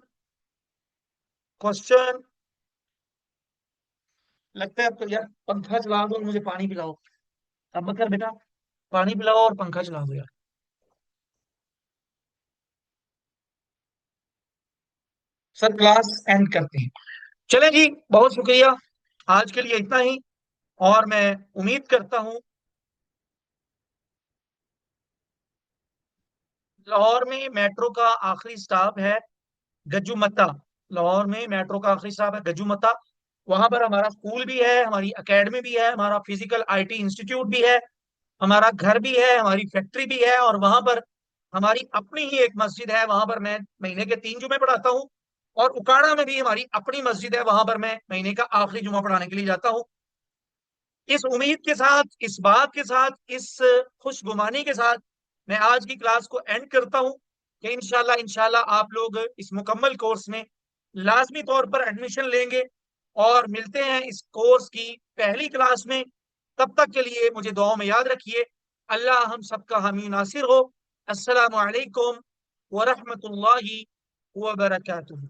question. लगता है अब तो यार पंखा चला दो और मुझे पानी पिलाओ। अब कर बेटा, पानी पिलाओ और पंखा चला दो यार। सर क्लास एंड करते हैं। चले जी, बहुत शुक्रिया। आज के लिए इतना ही। और मैं उम्मीद करता हूँ लाहौर में मेट्रो का आखिरी स्टॉप है गजुमता। लाहौर में मेट्रो का आखिरी स्टॉप है गजुमता। वहां पर हमारा स्कूल भी है, हमारी एकेडमी भी है, हमारा फिजिकल आईटी इंस्टीट्यूट भी है, हमारा घर भी है, हमारी फैक्ट्री भी है। और वहां पर हमारी अपनी ही एक मस्जिद है, वहां पर मैं महीने के 3 जुमे पढ़ाता हूँ। और उकाड़ा में भी हमारी अपनी मस्जिद है, वहां पर मैं महीने का आखिरी जुमा पढ़ाने के लिए जाता हूँ। इस उम्मीद के साथ, इस बात के साथ, इस खुशगुमानी के साथ मैं आज की क्लास को एंड करता हूं कि इंशाल्लाह इंशाल्लाह आप लोग इस मुकम्मल कोर्स में लाजमी तौर पर एडमिशन लेंगे और मिलते हैं इस कोर्स की पहली क्लास में। तब तक के लिए मुझे दुआओं में याद रखिए। अल्लाह हम सबका हामी नासिर हो। अस्सलामु अलैकुम व रहमतुल्लाहि व बरकातुहू।